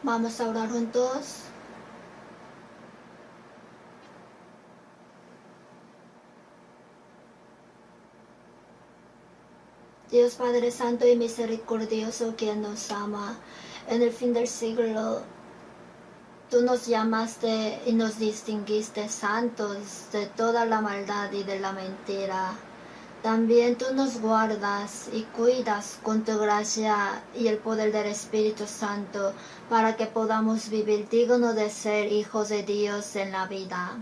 Vamos a orar juntos. Dios Padre Santo y Misericordioso, quien nos ama, en el fin del siglo, tú nos llamaste y nos distinguiste santos de toda la maldad y de la mentira. También tú nos guardas y cuidas con tu gracia y el poder del Espíritu Santo para que podamos vivir digno de ser hijos de Dios en la vida.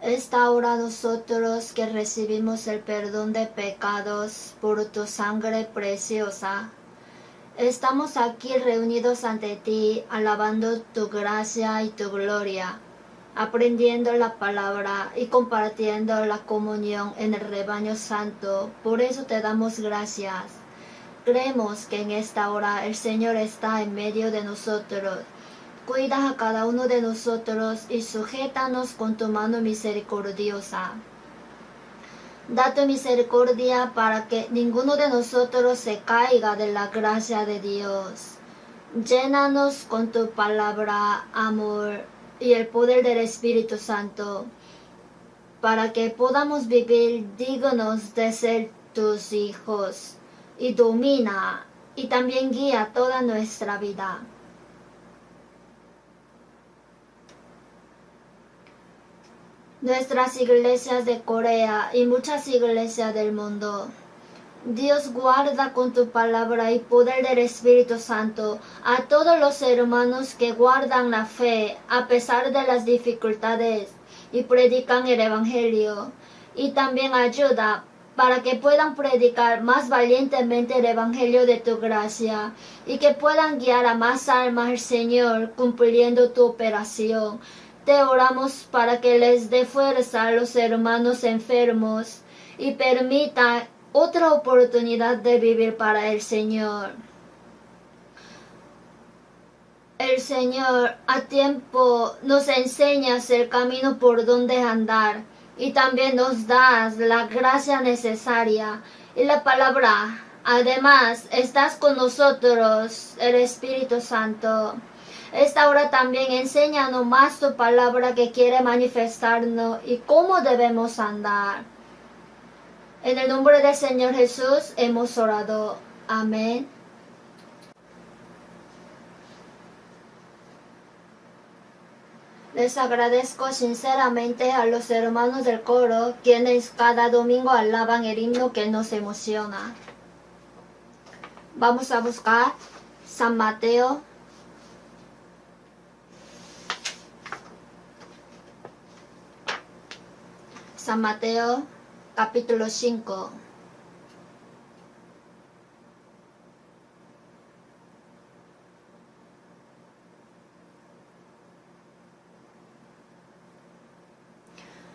Esta hora nosotros que recibimos el perdón de pecados por tu sangre preciosa, estamos aquí reunidos ante ti, alabando tu gracia y tu gloria, aprendiendo la palabra y compartiendo la comunión en el rebaño santo. Por eso te damos gracias. Creemos que en esta hora el Señor está en medio de nosotros. Cuida a cada uno de nosotros y sujétanos con tu mano misericordiosa. Da tu misericordia para que ninguno de nosotros se caiga de la gracia de Dios. Llénanos con tu palabra, amor y el poder del Espíritu Santo, para que podamos vivir dignos de ser tus hijos, y domina y también guía toda nuestra vida. Nuestras iglesias de Corea y muchas iglesias del mundo, Dios guarda con tu palabra y poder del Espíritu Santo a todos los hermanos que guardan la fe a pesar de las dificultades y predican el Evangelio, y también ayuda para que puedan predicar más valientemente el Evangelio de tu gracia y que puedan guiar a más almas al Señor cumpliendo tu operación. Te oramos para que les dé fuerza a los hermanos enfermos y permita otra oportunidad de vivir para el Señor. El Señor a tiempo nos enseñas el camino por donde andar y también nos das la gracia necesaria y la palabra. Además, estás con nosotros, el Espíritu Santo. Esta hora también enséñanos más tu palabra que quiere manifestarnos y cómo debemos andar. En el nombre del Señor Jesús hemos orado. Amén. Les agradezco sinceramente a los hermanos del coro, quienes cada domingo alaban el himno que nos emociona. Vamos a buscar San Mateo. San Mateo, capítulo 5.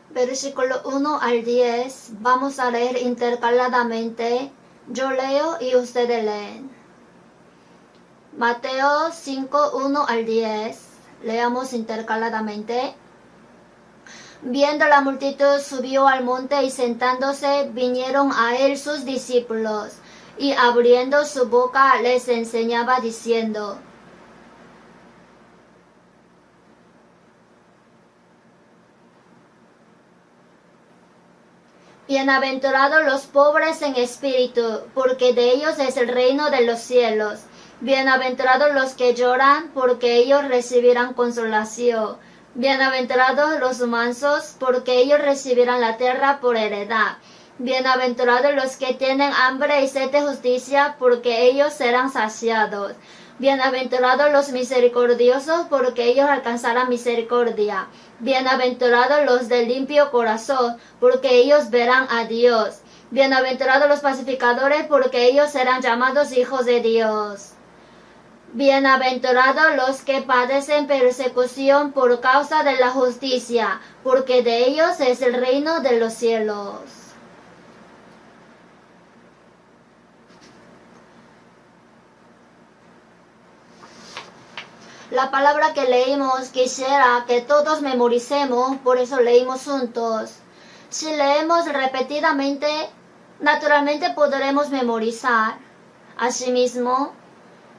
Versículo 1 al 10, vamos a leer intercaladamente. Yo leo y ustedes leen. Mateo 5, 1 al 10, leamos intercaladamente. Viendo la multitud, subió al monte y sentándose, vinieron a él sus discípulos, y abriendo su boca les enseñaba diciendo: Bienaventurados los pobres en espíritu, porque de ellos es el reino de los cielos. Bienaventurados los que lloran, porque ellos recibirán consolación. Bienaventurados los mansos, porque ellos recibirán la tierra por heredad. Bienaventurados los que tienen hambre y sed de justicia, porque ellos serán saciados. Bienaventurados los misericordiosos, porque ellos alcanzarán misericordia. Bienaventurados los de limpio corazón, porque ellos verán a Dios. Bienaventurados los pacificadores, porque ellos serán llamados hijos de Dios. Bienaventurados los que padecen persecución por causa de la justicia, porque de ellos es el reino de los cielos. La palabra que leímos quisiera que todos memoricemos, por eso leímos juntos. Si leemos repetidamente, naturalmente podremos memorizar. Asimismo,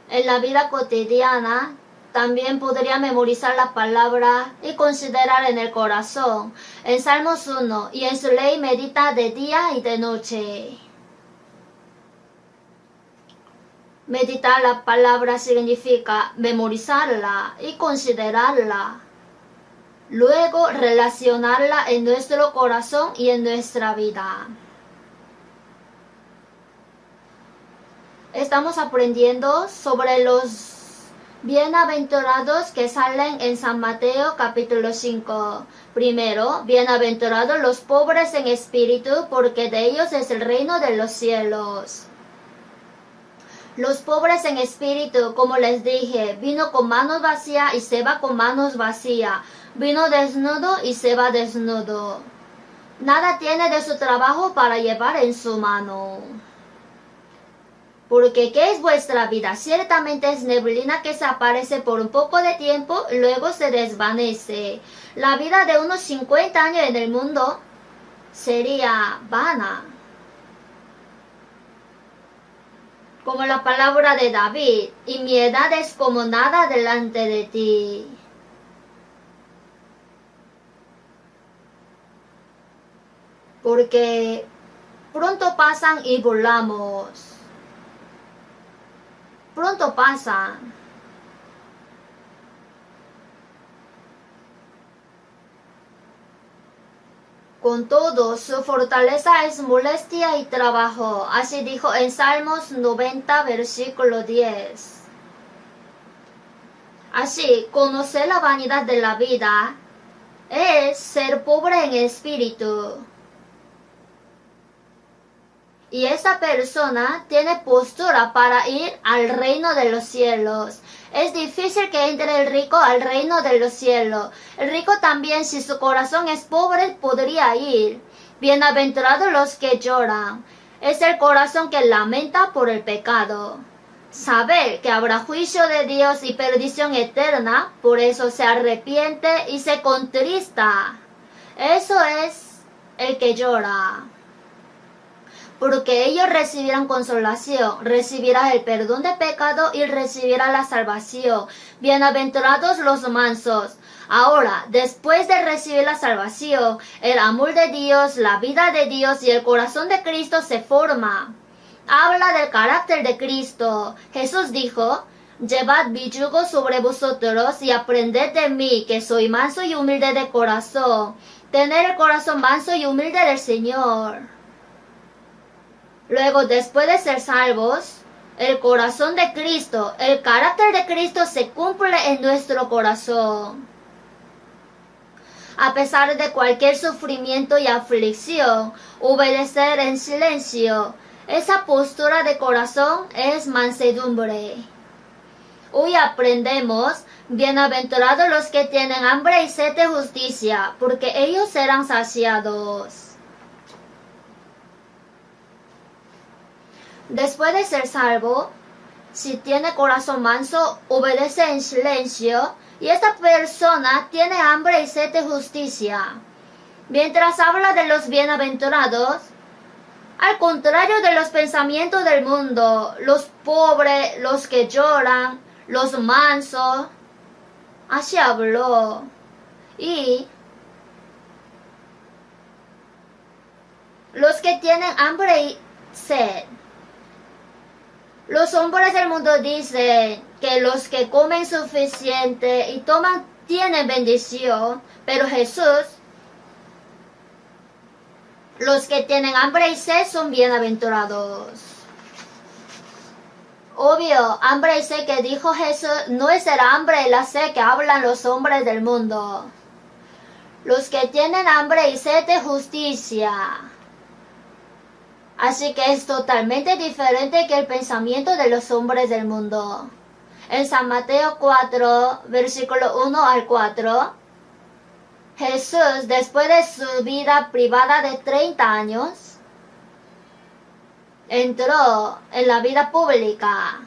En la vida cotidiana, también podría memorizar la palabra y considerar en el corazón. En Salmos 1, y en su ley medita de día y de noche. Meditar la palabra significa memorizarla y considerarla. Luego relacionarla en nuestro corazón y en nuestra vida. Estamos aprendiendo sobre los bienaventurados que salen en San Mateo capítulo 5. Primero, bienaventurados los pobres en espíritu, porque de ellos es el reino de los cielos. Los pobres en espíritu, como les dije, vino con manos vacías y se va con manos vacías. Vino desnudo y se va desnudo. Nada tiene de su trabajo para llevar en su mano. Porque ¿qué es vuestra vida? Ciertamente es neblina que se aparece por un poco de tiempo y luego se desvanece. La vida de unos 50 años en el mundo sería vana. Como la palabra de David, y mi edad es como nada delante de ti. Porque pronto pasan y volamos. Pronto pasan. Con todo, su fortaleza es molestia y trabajo. Así dijo en Salmos 90, versículo 10. Así, conocer la vanidad de la vida es ser pobre en espíritu. Y esa persona tiene postura para ir al reino de los cielos. Es difícil que entre el rico al reino de los cielos. El rico también, si su corazón es pobre, podría ir. Bienaventurados los que lloran. Es el corazón que lamenta por el pecado. Saber que habrá juicio de Dios y perdición eterna, por eso se arrepiente y se contrista. Eso es el que llora. Porque ellos recibirán consolación, recibirán el perdón de pecado y recibirán la salvación. Bienaventurados los mansos. Ahora, después de recibir la salvación, el amor de Dios, la vida de Dios y el corazón de Cristo se forma. Habla del carácter de Cristo. Jesús dijo: llevad mi yugo sobre vosotros y aprended de mí, que soy manso y humilde de corazón. Tener el corazón manso y humilde del Señor. Luego, después de ser salvos, el corazón de Cristo, el carácter de Cristo se cumple en nuestro corazón. A pesar de cualquier sufrimiento y aflicción, obedecer en silencio. Esa postura de corazón es mansedumbre. Hoy aprendemos: bienaventurados los que tienen hambre y sed de justicia, porque ellos serán saciados. Después de ser salvo, si tiene corazón manso, obedece en silencio, y esta persona tiene hambre y sed de justicia. Mientras habla de los bienaventurados, al contrario de los pensamientos del mundo, los pobres, los que lloran, los mansos, así habló. Y los que tienen hambre y sed. Los hombres del mundo dicen que los que comen suficiente y toman tienen bendición, pero Jesús, los que tienen hambre y sed son bienaventurados. Obvio, hambre y sed que dijo Jesús no es el hambre y la sed que hablan los hombres del mundo. Los que tienen hambre y sed de justicia. Así que es totalmente diferente que el pensamiento de los hombres del mundo. En San Mateo 4, versículo 1 al 4, Jesús, después de su vida privada de 30 años, entró en la vida pública.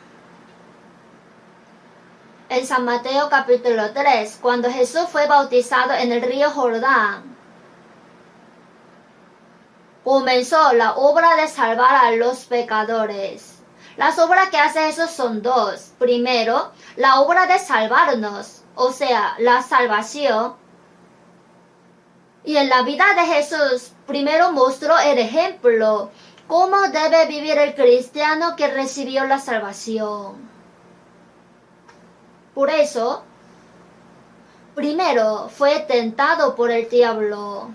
En San Mateo capítulo 3, cuando Jesús fue bautizado en el río Jordán, comenzó la obra de salvar a los pecadores. Las obras que hace Jesús son dos. Primero, la obra de salvarnos, o sea, la salvación. Y en la vida de Jesús, primero mostró el ejemplo, cómo debe vivir el cristiano que recibió la salvación. Por eso, primero fue tentado por el diablo.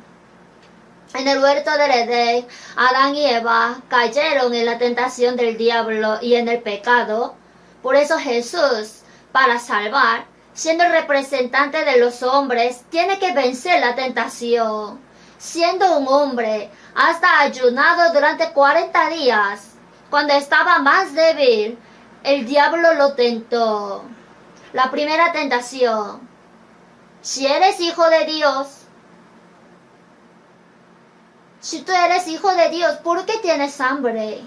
En el huerto del Edén, Adán y Eva cayeron en la tentación del diablo y en el pecado. Por eso Jesús, para salvar, siendo el representante de los hombres, tiene que vencer la tentación. Siendo un hombre, hasta ayunado durante 40 días. Cuando estaba más débil, el diablo lo tentó. La primera tentación. Si eres hijo de Dios, si tú eres hijo de Dios, ¿por qué tienes hambre?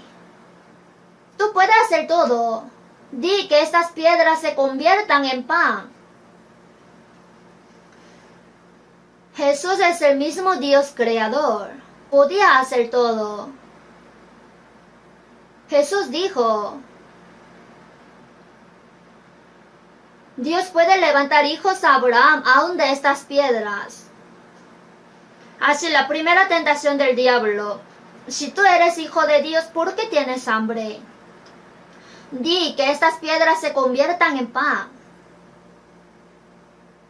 Tú puedes hacer todo. Di que estas piedras se conviertan en pan. Jesús es el mismo Dios creador. Podía hacer todo. Jesús dijo, Dios puede levantar hijos a Abraham aún de estas piedras. Así la primera tentación del diablo. Si tú eres hijo de Dios, ¿por qué tienes hambre? Di que estas piedras se conviertan en pan.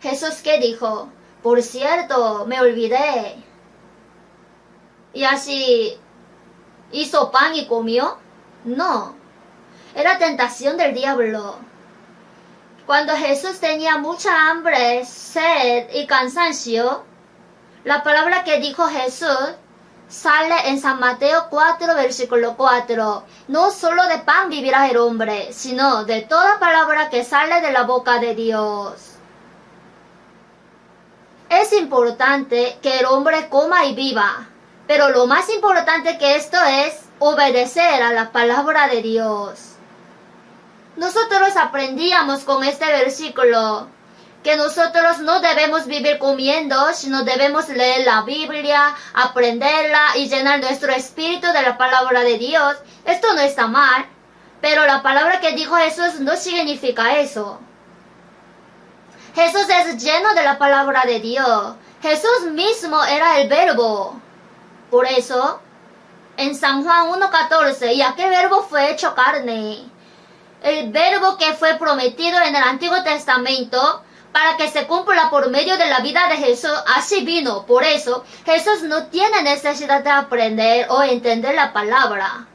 Jesús, ¿qué dijo? Por cierto, me olvidé. ¿Y así hizo pan y comió? No. Era tentación del diablo. Cuando Jesús tenía mucha hambre, sed y cansancio, la palabra que dijo Jesús sale en San Mateo 4, versículo 4. No solo de pan vivirá el hombre, sino de toda palabra que sale de la boca de Dios. Es importante que el hombre coma y viva, pero lo más importante que esto es obedecer a la palabra de Dios. Nosotros aprendíamos con este versículo que nosotros no debemos vivir comiendo, sino debemos leer la Biblia, aprenderla y llenar nuestro espíritu de la palabra de Dios. Esto no está mal, pero la palabra que dijo Jesús no significa eso. Jesús es lleno de la palabra de Dios. Jesús mismo era el verbo. Por eso, en San Juan 1:14, ¿y a qué verbo fue hecho carne? El verbo que fue prometido en el Antiguo Testamento para que se cumpla por medio de la vida de Jesús, así vino. Por eso, Jesús no tiene necesidad de aprender o entender la palabra.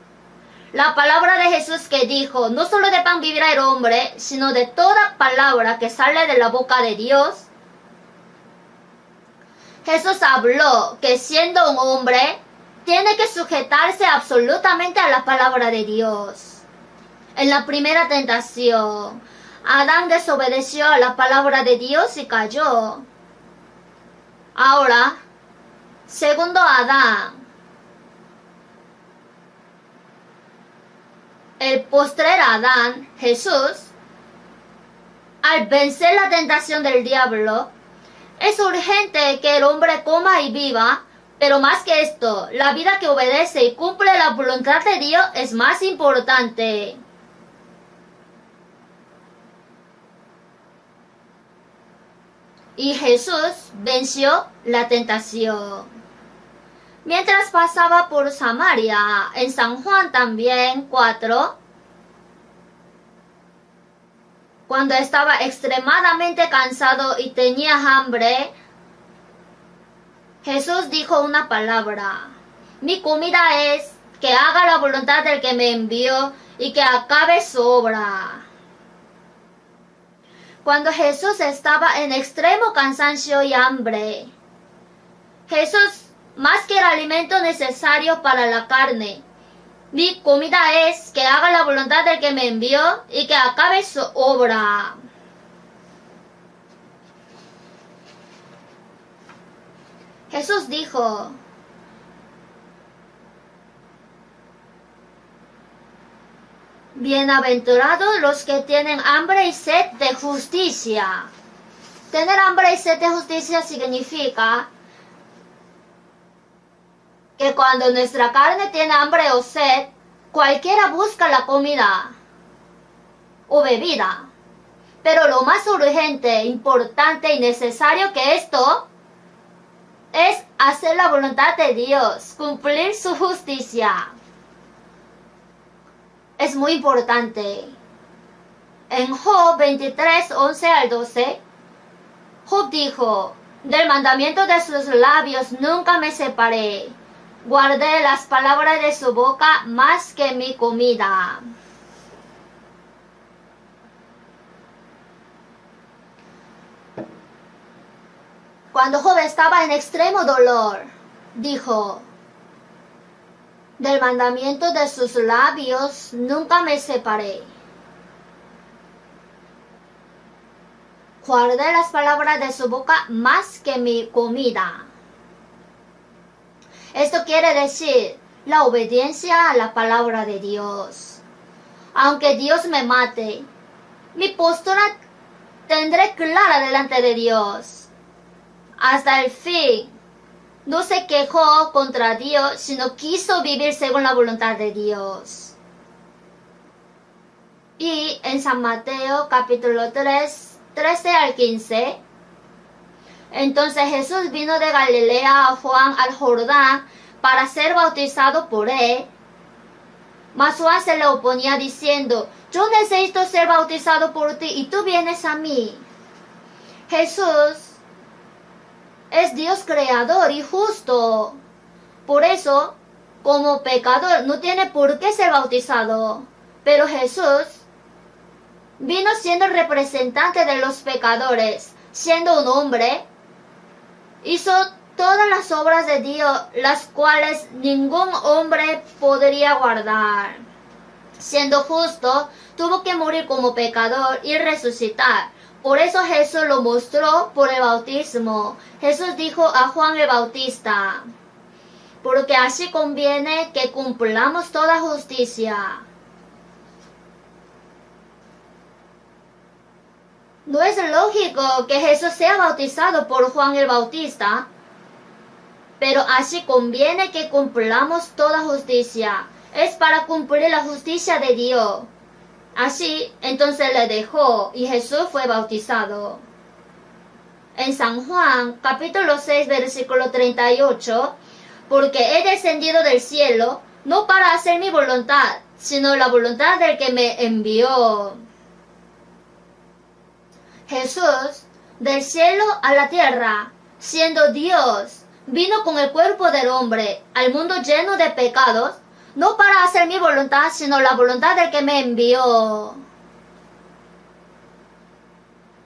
La palabra de Jesús que dijo, no solo de pan vivirá el hombre, sino de toda palabra que sale de la boca de Dios. Jesús habló que siendo un hombre, tiene que sujetarse absolutamente a la palabra de Dios. En la primera tentación, Adán desobedeció a la palabra de Dios y cayó. Ahora, segundo Adán, el postrer Adán, Jesús, al vencer la tentación del diablo, es urgente que el hombre coma y viva, pero más que esto, la vida que obedece y cumple la voluntad de Dios es más importante. Y Jesús venció la tentación. Mientras pasaba por Samaria, en San Juan también 4, cuando estaba extremadamente cansado y tenía hambre, Jesús dijo una palabra. Mi comida es que haga la voluntad del que me envió y que acabe su obra. Cuando Jesús estaba en extremo cansancio y hambre, Jesús, más que el alimento necesario para la carne, mi comida es que haga la voluntad del que me envió y que acabe su obra. Jesús dijo, bienaventurados los que tienen hambre y sed de justicia. Tener hambre y sed de justicia significa que cuando nuestra carne tiene hambre o sed, Cualquiera busca la comida o bebida, pero lo más urgente, importante y necesario que esto es hacer la voluntad de Dios, cumplir su justicia. Es muy importante. En Job 23, 11 al 12, Job dijo, del mandamiento de sus labios nunca me separé. Guardé las palabras de su boca más que mi comida. Cuando Job estaba en extremo dolor, dijo, del mandamiento de sus labios nunca me separé. Guardé las palabras de su boca más que mi comida. Esto quiere decir la obediencia a la palabra de Dios. Aunque Dios me mate, mi postura tendré clara delante de Dios. Hasta el fin, no se quejó contra Dios, sino quiso vivir según la voluntad de Dios. Y en San Mateo capítulo 3, 13 al 15, entonces Jesús vino de Galilea a Juan al Jordán para ser bautizado por él. Mas Juan se le oponía diciendo, yo necesito ser bautizado por ti y tú vienes a mí. Jesús es Dios creador y justo. Por eso, como pecador, no tiene por qué ser bautizado. Pero Jesús vino siendo el representante de los pecadores, siendo un hombre. Hizo todas las obras de Dios, las cuales ningún hombre podría guardar. Siendo justo, tuvo que morir como pecador y resucitar. Por eso Jesús lo mostró por el bautismo. Jesús dijo a Juan el Bautista, porque así conviene que cumplamos toda justicia. No es lógico que Jesús sea bautizado por Juan el Bautista, pero así conviene que cumplamos toda justicia. Es para cumplir la justicia de Dios. Así, entonces le dejó y Jesús fue bautizado. En San Juan, capítulo 6, versículo 38, porque he descendido del cielo, no para hacer mi voluntad, sino la voluntad del que me envió. Jesús, del cielo a la tierra, siendo Dios, vino con el cuerpo del hombre al mundo lleno de pecados, no para hacer mi voluntad, sino la voluntad del que me envió.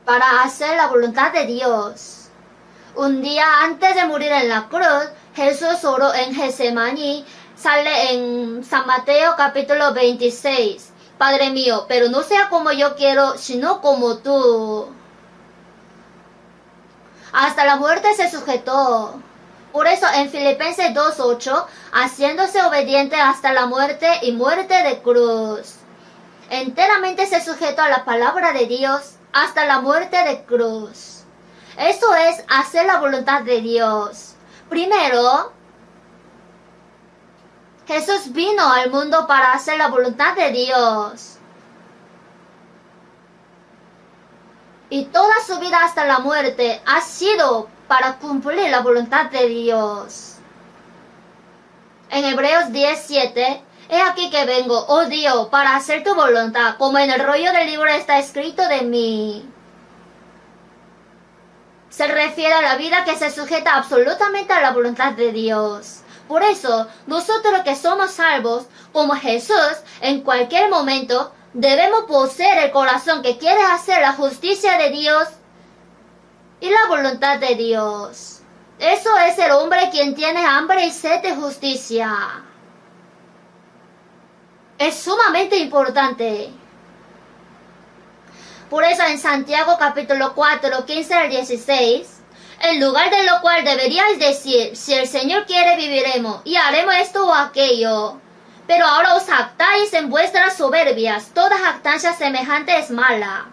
Para hacer la voluntad de Dios. Un día antes de morir en la cruz, Jesús oró en Getsemaní, sale en San Mateo capítulo 26. Padre mío, pero no sea como yo quiero, sino como tú. Hasta la muerte se sujetó. Por eso en Filipenses 2:8, haciéndose obediente hasta la muerte y muerte de cruz. Enteramente se sujetó a la palabra de Dios hasta la muerte de cruz. Eso es hacer la voluntad de Dios. Primero, Jesús vino al mundo para hacer la voluntad de Dios. Y toda su vida hasta la muerte ha sido para cumplir la voluntad de Dios. En Hebreos 10:7, he aquí que vengo, oh Dios, para hacer tu voluntad, como en el rollo del libro está escrito de mí. Se refiere a la vida que se sujeta absolutamente a la voluntad de Dios. Por eso, nosotros que somos salvos, como Jesús, en cualquier momento, debemos poseer el corazón que quiere hacer la justicia de Dios y la voluntad de Dios. Eso es el hombre quien tiene hambre y sed de justicia. Es sumamente importante. Por eso en Santiago capítulo 4, 15 al 16, en lugar de lo cual deberíais decir, si el Señor quiere viviremos y haremos esto o aquello. Pero ahora os jactáis en vuestras soberbias, toda jactancia semejante es mala.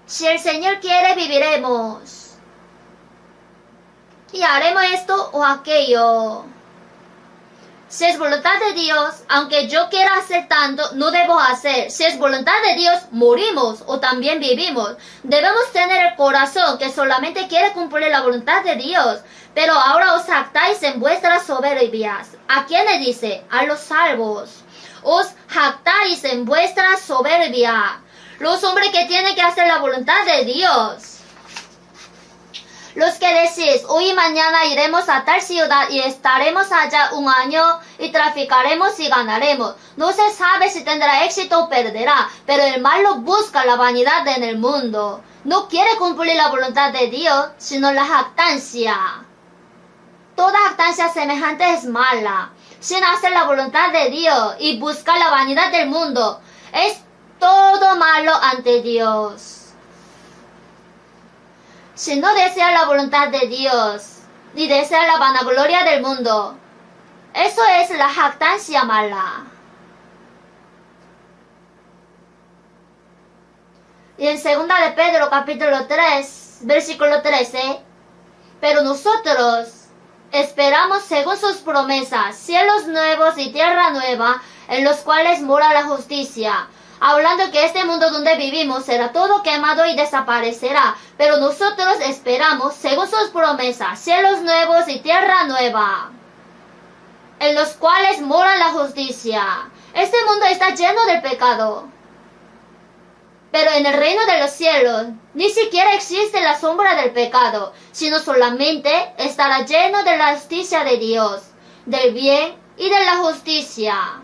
Si el Señor quiere viviremos y haremos esto o aquello. Si es voluntad de Dios, aunque yo quiera hacer tanto, no debo hacer. Si es voluntad de Dios, morimos o también vivimos. Debemos tener el corazón que solamente quiere cumplir la voluntad de Dios. Pero ahora os jactáis en vuestras soberbias. ¿A quién le dice? A los salvos. Os jactáis en vuestra soberbia. Los hombres que tienen que hacer la voluntad de Dios. Los que decís, hoy y mañana iremos a tal ciudad y estaremos allá un año y traficaremos y ganaremos. No se sabe si tendrá éxito o perderá, pero el malo busca la vanidad en el mundo. No quiere cumplir la voluntad de Dios, sino la jactancia. Toda jactancia semejante es mala. Sin hacer la voluntad de Dios y buscar la vanidad del mundo, es todo malo ante Dios. Si no desea la voluntad de Dios, ni desea la vanagloria del mundo, eso es la jactancia mala. Y en 2 de Pedro capítulo 3, versículo 13, pero nosotros esperamos según sus promesas, cielos nuevos y tierra nueva, en los cuales mora la justicia. Hablando que este mundo donde vivimos será todo quemado y desaparecerá, pero nosotros esperamos, según sus promesas, cielos nuevos y tierra nueva, en los cuales mora la justicia. Este mundo está lleno de pecado, pero en el reino de los cielos ni siquiera existe la sombra del pecado, sino solamente estará lleno de la justicia de Dios, del bien y de la justicia.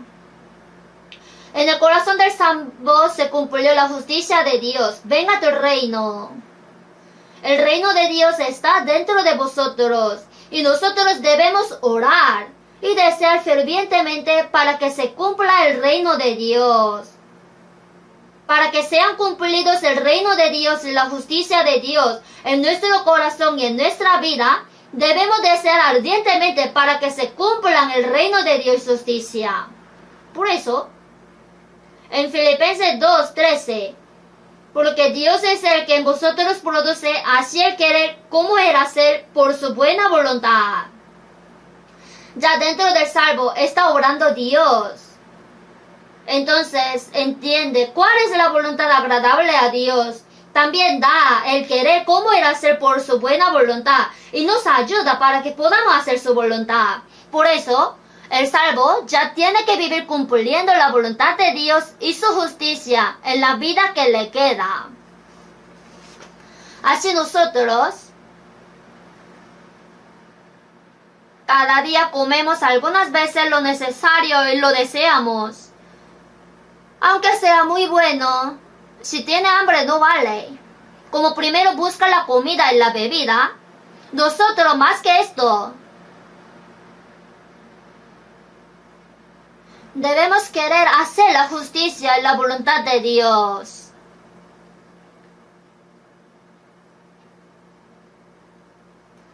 En el corazón del salvo se cumplió la justicia de Dios. Venga tu reino. El reino de Dios está dentro de vosotros y nosotros debemos orar y desear fervientemente para que se cumpla el reino de Dios. Para que sean cumplidos el reino de Dios y la justicia de Dios en nuestro corazón y en nuestra vida, debemos desear ardientemente para que se cumplan el reino de Dios y justicia. Por eso, en Filipenses 2:13, porque Dios es el que en vosotros produce así el querer como el hacer por su buena voluntad. Ya dentro del salvo está obrando Dios. Entonces entiende cuál es la voluntad agradable a Dios. También da el querer como el hacer por su buena voluntad y nos ayuda para que podamos hacer su voluntad. Por eso, el salvo ya tiene que vivir cumpliendo la voluntad de Dios y su justicia en la vida que le queda. Así nosotros cada día comemos algunas veces lo necesario y lo deseamos. Aunque sea muy bueno, si tiene hambre no vale. Como primero busca la comida y la bebida, nosotros más que esto, debemos querer hacer la justicia y la voluntad de Dios.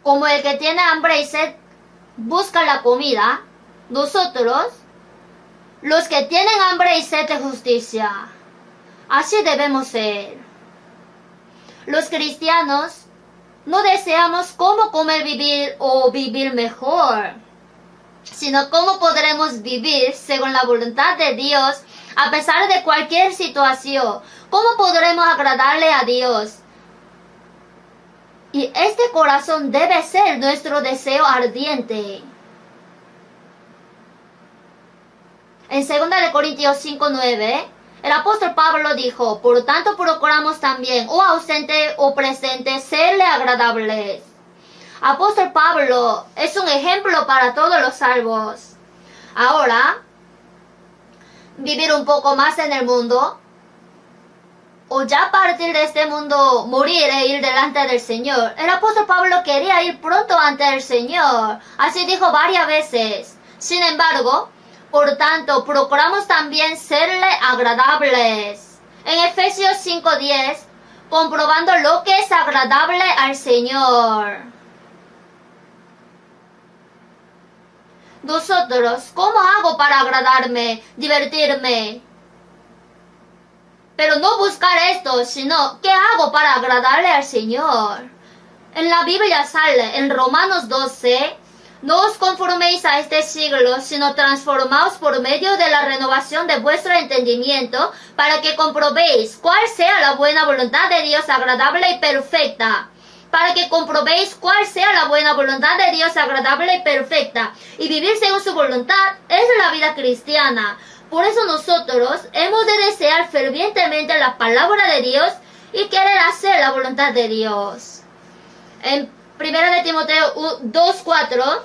Como el que tiene hambre y sed busca la comida, nosotros, los que tienen hambre y sed de justicia, así debemos ser. Los cristianos no deseamos cómo comer vivir o vivir mejor, sino cómo podremos vivir según la voluntad de Dios a pesar de cualquier situación. ¿Cómo podremos agradarle a Dios? Y este corazón debe ser nuestro deseo ardiente. En 2 Corintios 5:9, el apóstol Pablo dijo, por tanto procuramos también, o ausente o presente, serle agradables. Apóstol Pablo es un ejemplo para todos los salvos. Ahora, vivir un poco más en el mundo, o ya partir de este mundo, morir e ir delante del Señor. El apóstol Pablo quería ir pronto ante el Señor, así dijo varias veces. Sin embargo, por tanto, procuramos también serle agradables. En Efesios 5:10, comprobando lo que es agradable al Señor. Nosotros, ¿cómo hago para agradarme, divertirme? Pero no buscar esto, sino ¿qué hago para agradarle al Señor? En la Biblia sale, en Romanos 12, No os conforméis a este siglo, sino transformaos por medio de la renovación de vuestro entendimiento, para que comprobéis cuál sea la buena voluntad de Dios agradable y perfecta. Para que comprobéis cuál sea la buena voluntad de Dios agradable y perfecta. Y vivir según su voluntad es la vida cristiana. Por eso nosotros hemos de desear fervientemente la palabra de Dios y querer hacer la voluntad de Dios. En 1 de Timoteo 2:4,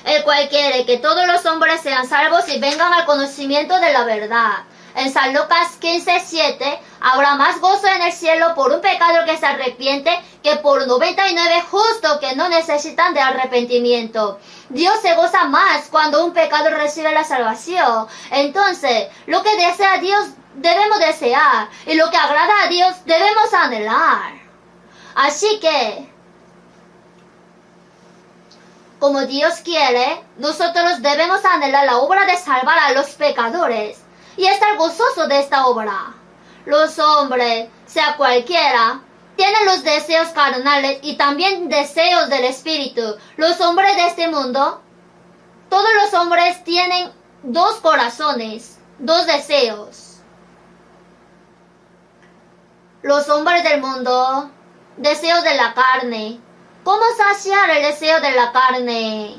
el cual quiere que todos los hombres sean salvos y vengan al conocimiento de la verdad. En San Lucas 15:7, habrá más gozo en el cielo por un pecador que se arrepiente que por 99 justos que no necesitan de arrepentimiento. Dios se goza más cuando un pecador recibe la salvación. Entonces, lo que desea Dios debemos desear, y lo que agrada a Dios debemos anhelar. Así que, como Dios quiere, nosotros debemos anhelar la obra de salvar a los pecadores y estar gozoso de esta obra. Los hombres, sea cualquiera, tienen los deseos carnales y también deseos del espíritu. Los hombres de este mundo, todos los hombres tienen dos corazones, dos deseos. Los hombres del mundo, deseos de la carne. ¿Cómo saciar el deseo de la carne?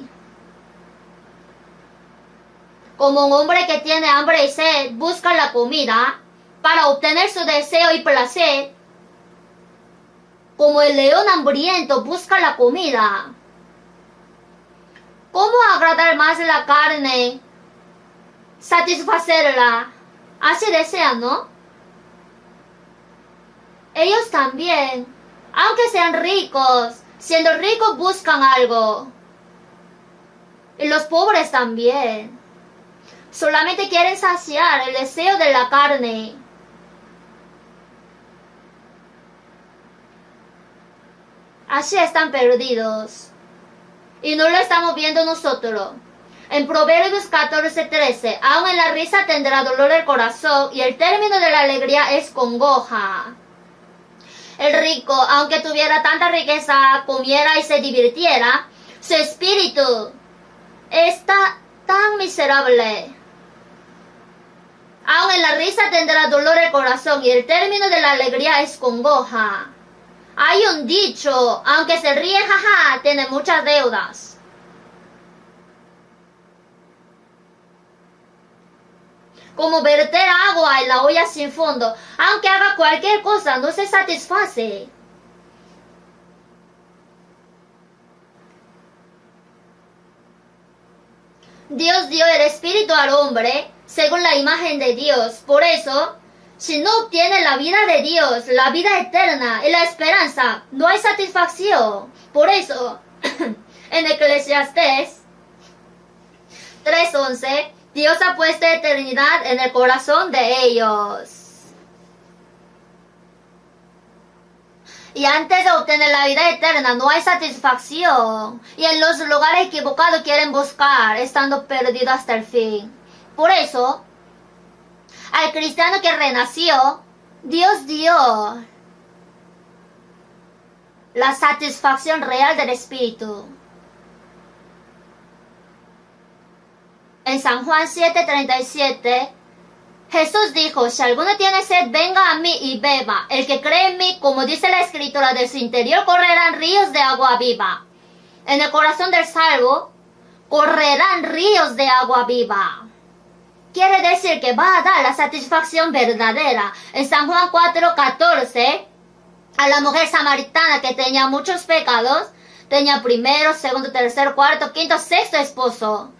Como un hombre que tiene hambre y sed busca la comida para obtener su deseo y placer, como el león hambriento busca la comida. ¿Cómo agradar más la carne? Satisfacerla. Así desean, ¿no? Ellos también, aunque sean ricos, siendo ricos buscan algo. Y los pobres también. Solamente quieren saciar el deseo de la carne. Así están perdidos. Y no lo estamos viendo nosotros. En Proverbios 14:13, aun en la risa tendrá dolor el corazón y el término de la alegría es congoja. El rico, aunque tuviera tanta riqueza, comiera y se divirtiera, su espíritu está tan miserable. Aun en la risa tendrá dolor el corazón y el término de la alegría es congoja. Hay un dicho, aunque se ríe, jaja, tiene muchas deudas. Como verter agua en la olla sin fondo, aunque haga cualquier cosa, no se satisface. Dios dio el espíritu al hombre según la imagen de Dios. Por eso, si no obtiene la vida de Dios, la vida eterna y la esperanza, no hay satisfacción. Por eso, en Eclesiastés 3:11, Dios ha puesto eternidad en el corazón de ellos. Y antes de obtener la vida eterna no hay satisfacción. Y en los lugares equivocados quieren buscar, estando perdidos hasta el fin. Por eso, al cristiano que renació, Dios dio la satisfacción real del espíritu. En San Juan 7:37, Jesús dijo, si alguno tiene sed, venga a mí y beba. El que cree en mí, como dice la Escritura, de su interior correrán ríos de agua viva. En el corazón del salvo correrán ríos de agua viva. Quiere decir que va a dar la satisfacción verdadera. En San Juan 4:14, a la mujer samaritana que tenía muchos pecados, tenía primero, segundo, tercero, cuarto, quinto, sexto esposo.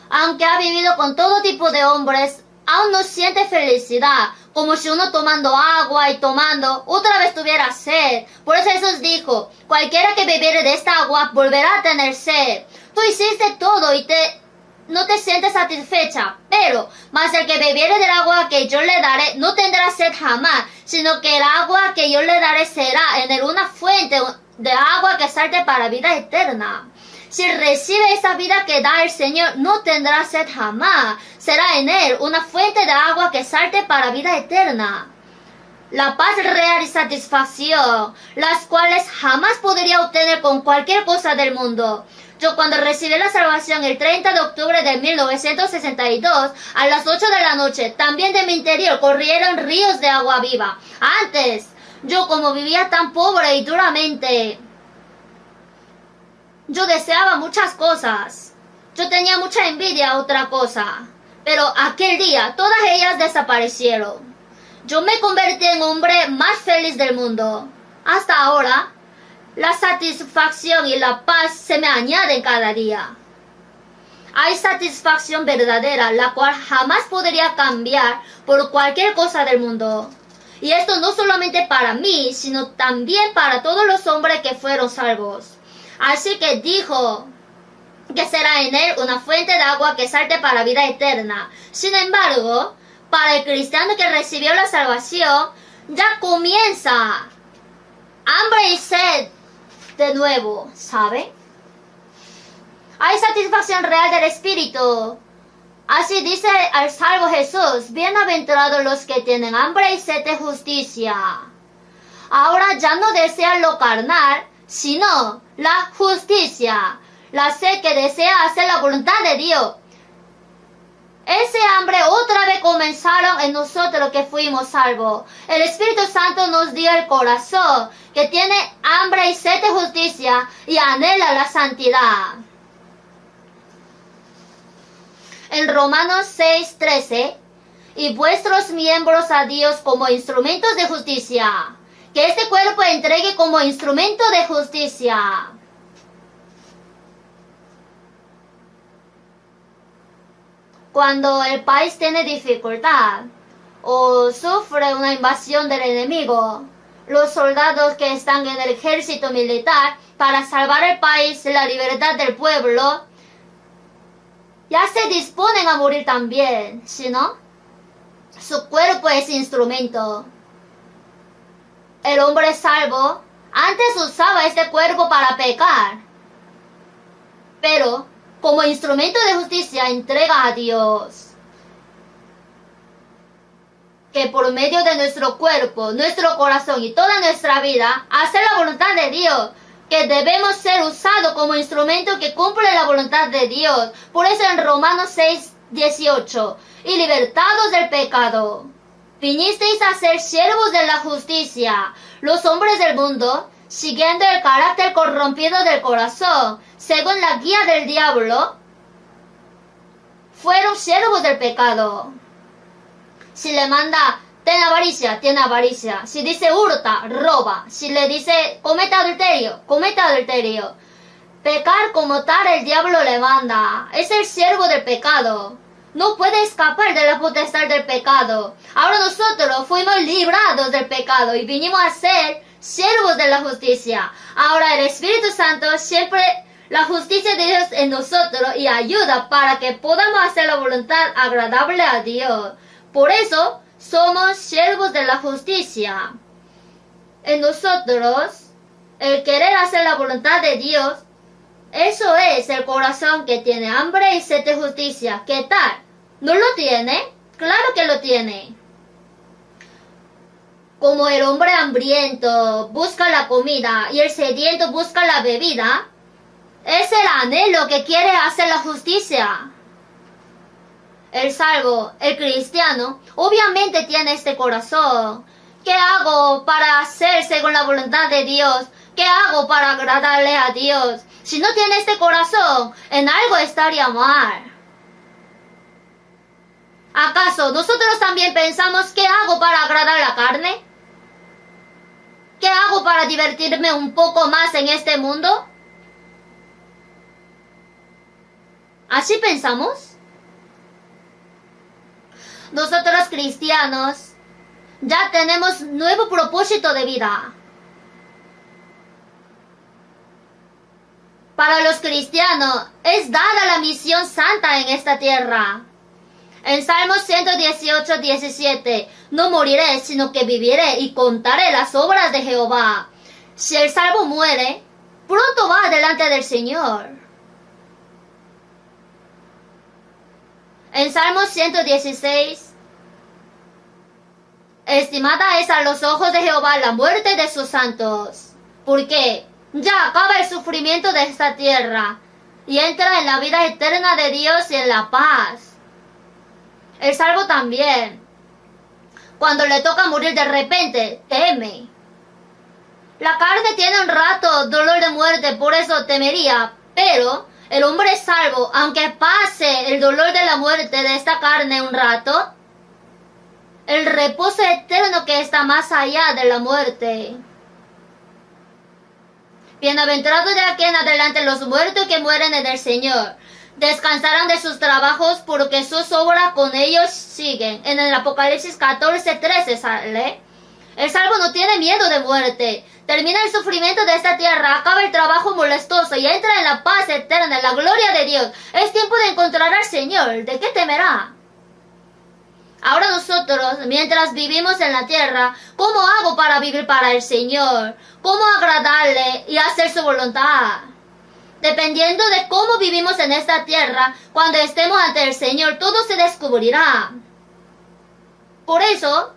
Aunque ha vivido con todo tipo de hombres, aún no siente felicidad, como si uno tomando agua y tomando, otra vez tuviera sed. Por eso Jesús dijo, cualquiera que bebiere de esta agua volverá a tener sed. Tú hiciste todo y no te sientes satisfecha, pero mas el que bebiere del agua que yo le daré no tendrá sed jamás, sino que el agua que yo le daré será en él una fuente de agua que salte para vida eterna. Si recibe esa vida que da el Señor, no tendrá sed jamás. Será en él una fuente de agua que salte para vida eterna. La paz real y satisfacción, las cuales jamás podría obtener con cualquier cosa del mundo. Yo cuando recibí la salvación el 30 de octubre de 1962, a las 8 de la noche, también de mi interior corrieron ríos de agua viva. Antes, yo como vivía tan pobre y duramente, yo deseaba muchas cosas. Yo tenía mucha envidia a otra cosa. Pero aquel día, todas ellas desaparecieron. Yo me convertí en el hombre más feliz del mundo. Hasta ahora, la satisfacción y la paz se me añaden cada día. Hay satisfacción verdadera, la cual jamás podría cambiar por cualquier cosa del mundo. Y esto no solamente para mí, sino también para todos los hombres que fueron salvos. Así que dijo que será en él una fuente de agua que salte para vida eterna. Sin embargo, para el cristiano que recibió la salvación, ya comienza hambre y sed de nuevo, ¿sabe? Hay satisfacción real del espíritu. Así dice el salvo Jesús: bienaventurados los que tienen hambre y sed de justicia. Ahora ya no desean lo carnal, sino la justicia, la sed que desea hacer la voluntad de Dios. Ese hambre otra vez comenzaron en nosotros que fuimos salvos. El Espíritu Santo nos dio el corazón que tiene hambre y sed de justicia y anhela la santidad. En Romanos 6:13, y vuestros miembros a Dios como instrumentos de justicia, que este cuerpo entregue como instrumento de justicia. Cuando el país tiene dificultad o sufre una invasión del enemigo, los soldados que están en el ejército militar para salvar el país y la libertad del pueblo, ya se disponen a morir también, ¿sí no? Su cuerpo es instrumento. El hombre salvo antes usaba este cuerpo para pecar, pero como instrumento de justicia entrega a Dios. Que por medio de nuestro cuerpo, nuestro corazón y toda nuestra vida, hacer la voluntad de Dios. Que debemos ser usados como instrumento que cumple la voluntad de Dios. Por eso en Romanos 6:18, y libertados del pecado, vinisteis a ser siervos de la justicia. Los hombres del mundo, siguiendo el carácter corrompido del corazón, según la guía del diablo, fueron siervos del pecado. Si le manda, ten avaricia, tiene avaricia. Si dice hurta, roba. Si le dice comete adulterio, comete adulterio. Pecar como tal el diablo le manda. Es el siervo del pecado. No puede escapar de la potestad del pecado. Ahora nosotros fuimos librados del pecado y vinimos a ser siervos de la justicia. Ahora el Espíritu Santo siempre la justicia de Dios en nosotros y ayuda para que podamos hacer la voluntad agradable a Dios. Por eso somos siervos de la justicia. En nosotros, el querer hacer la voluntad de Dios, eso es el corazón que tiene hambre y sed de justicia. ¿Qué tal? ¿No lo tiene? Claro que lo tiene. Como el hombre hambriento busca la comida y el sediento busca la bebida, es el anhelo que quiere hacer la justicia. El salvo, el cristiano, obviamente tiene este corazón. ¿Qué hago para hacer según la voluntad de Dios? ¿Qué hago para agradarle a Dios? Si no tiene este corazón, en algo estaría mal. ¿Acaso nosotros también pensamos qué hago para agradar la carne? ¿Qué hago para divertirme un poco más en este mundo? ¿Así pensamos? Nosotros cristianos ya tenemos nuevo propósito de vida. Para los cristianos es dada la misión santa en esta tierra. En Salmos 118:17, no moriré, sino que viviré y contaré las obras de Jehová. Si el salvo muere, pronto va delante del Señor. En Salmos 116, estimada es a los ojos de Jehová la muerte de sus santos, porque ya acaba el sufrimiento de esta tierra. y entra en la vida eterna de Dios y en la paz. El salvo también, cuando le toca morir de repente, teme. La carne tiene un rato dolor de muerte, por eso temería, pero el hombre salvo, aunque pase el dolor de la muerte de esta carne un rato, el reposo eterno que está más allá de la muerte. Bienaventurados de aquí en adelante los muertos que mueren en el Señor. Descansarán de sus trabajos porque sus obras con ellos siguen. En el Apocalipsis 14:13 sale. El salvo no tiene miedo de muerte. Termina el sufrimiento de esta tierra, acaba el trabajo molestoso y entra en la paz eterna, en la gloria de Dios. Es tiempo de encontrar al Señor. ¿De qué temerá? Ahora nosotros, mientras vivimos en la tierra, ¿cómo hago para vivir para el Señor? ¿Cómo agradarle y hacer su voluntad? Dependiendo de cómo vivimos en esta tierra, cuando estemos ante el Señor, todo se descubrirá. Por eso,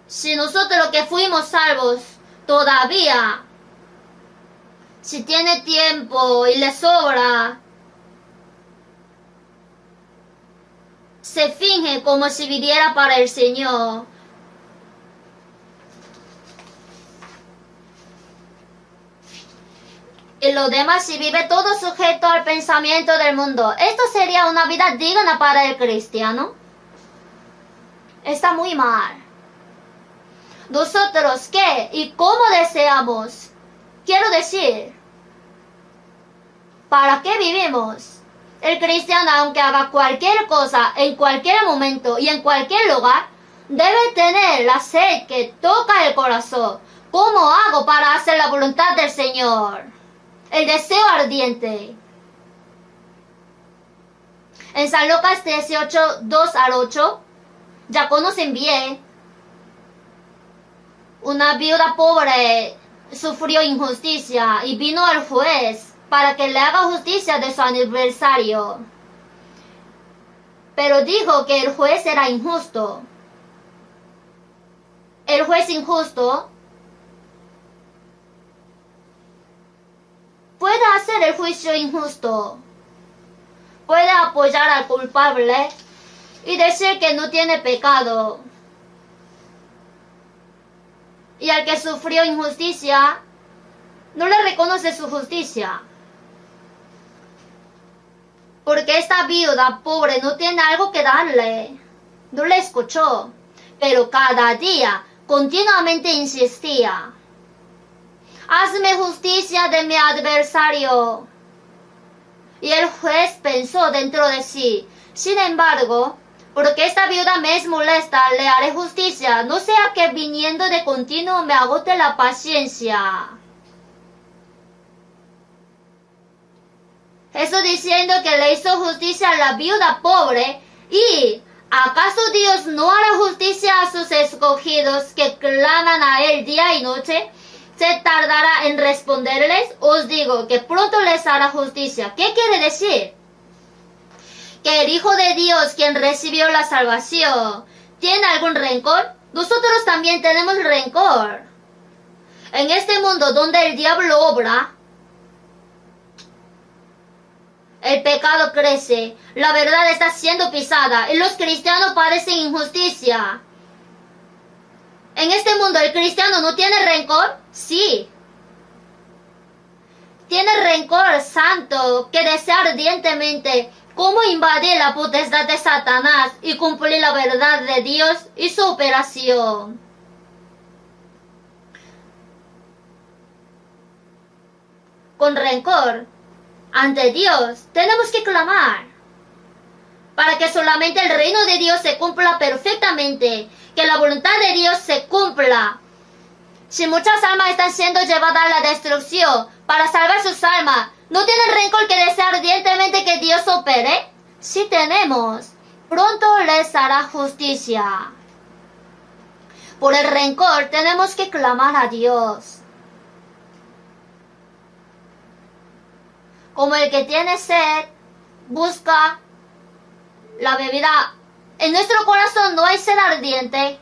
si nosotros que fuimos salvos, todavía, si tiene tiempo y le sobra, se finge como si viviera para el Señor. Y lo demás si vive todo sujeto al pensamiento del mundo. ¿Esto sería una vida digna para el cristiano? Está muy mal. ¿Nosotros qué y cómo deseamos? Quiero decir, ¿para qué vivimos? El cristiano, aunque haga cualquier cosa, en cualquier momento y en cualquier lugar, debe tener la sed que toca el corazón. ¿Cómo hago para hacer la voluntad del Señor? El deseo ardiente. En San Lucas 18:2-8, ya conocen bien, una viuda pobre sufrió injusticia y vino al juez para que le haga justicia de su aniversario. Pero dijo que el juez era injusto. El juez injusto puede hacer el juicio injusto. Puede apoyar al culpable y decir que no tiene pecado. Y al que sufrió injusticia, no le reconoce su justicia. Porque esta viuda pobre no tiene algo que darle. No le escuchó. Pero cada día, continuamente insistía. Hazme justicia de mi adversario. Y el juez pensó dentro de sí. Sin embargo, porque esta viuda me es molesta, le haré justicia. No sea que viniendo de continuo me agote la paciencia. Eso diciendo que le hizo justicia a la viuda pobre. ¿Y acaso Dios no hará justicia a sus escogidos que claman a Él día y noche? ¿Se tardará en responderles? Os digo que pronto les hará justicia. ¿Qué quiere decir? Que el Hijo de Dios, quien recibió la salvación, ¿tiene algún rencor? Nosotros también tenemos rencor. En este mundo donde el diablo obra, el pecado crece, la verdad está siendo pisada y los cristianos padecen injusticia. En este mundo, ¿el cristiano no tiene rencor? Sí. Tiene rencor santo que desea ardientemente cómo invadir la potestad de Satanás y cumplir la verdad de Dios y su operación. Con rencor ante Dios tenemos que clamar para que solamente el reino de Dios se cumpla perfectamente, que la voluntad de Dios se cumpla. Si muchas almas están siendo llevadas a la destrucción para salvar sus almas, ¿no tienen rencor que desea ardientemente que Dios opere? Sí tenemos. Pronto les hará justicia. Por el rencor tenemos que clamar a Dios. Como el que tiene sed, busca la bebida. En nuestro corazón no hay sed ardiente.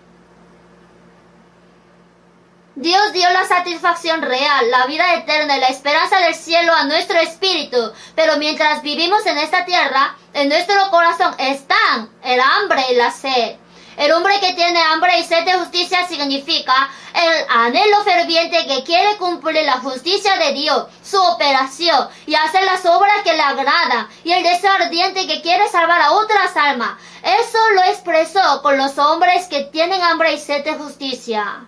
Dios dio la satisfacción real, la vida eterna y la esperanza del cielo a nuestro espíritu. Pero mientras vivimos en esta tierra, en nuestro corazón están el hambre y la sed. El hombre que tiene hambre y sed de justicia significa el anhelo ferviente que quiere cumplir la justicia de Dios, su operación, y hacer las obras que le agradan, y el deseo ardiente que quiere salvar a otras almas. Eso lo expresó con los hombres que tienen hambre y sed de justicia.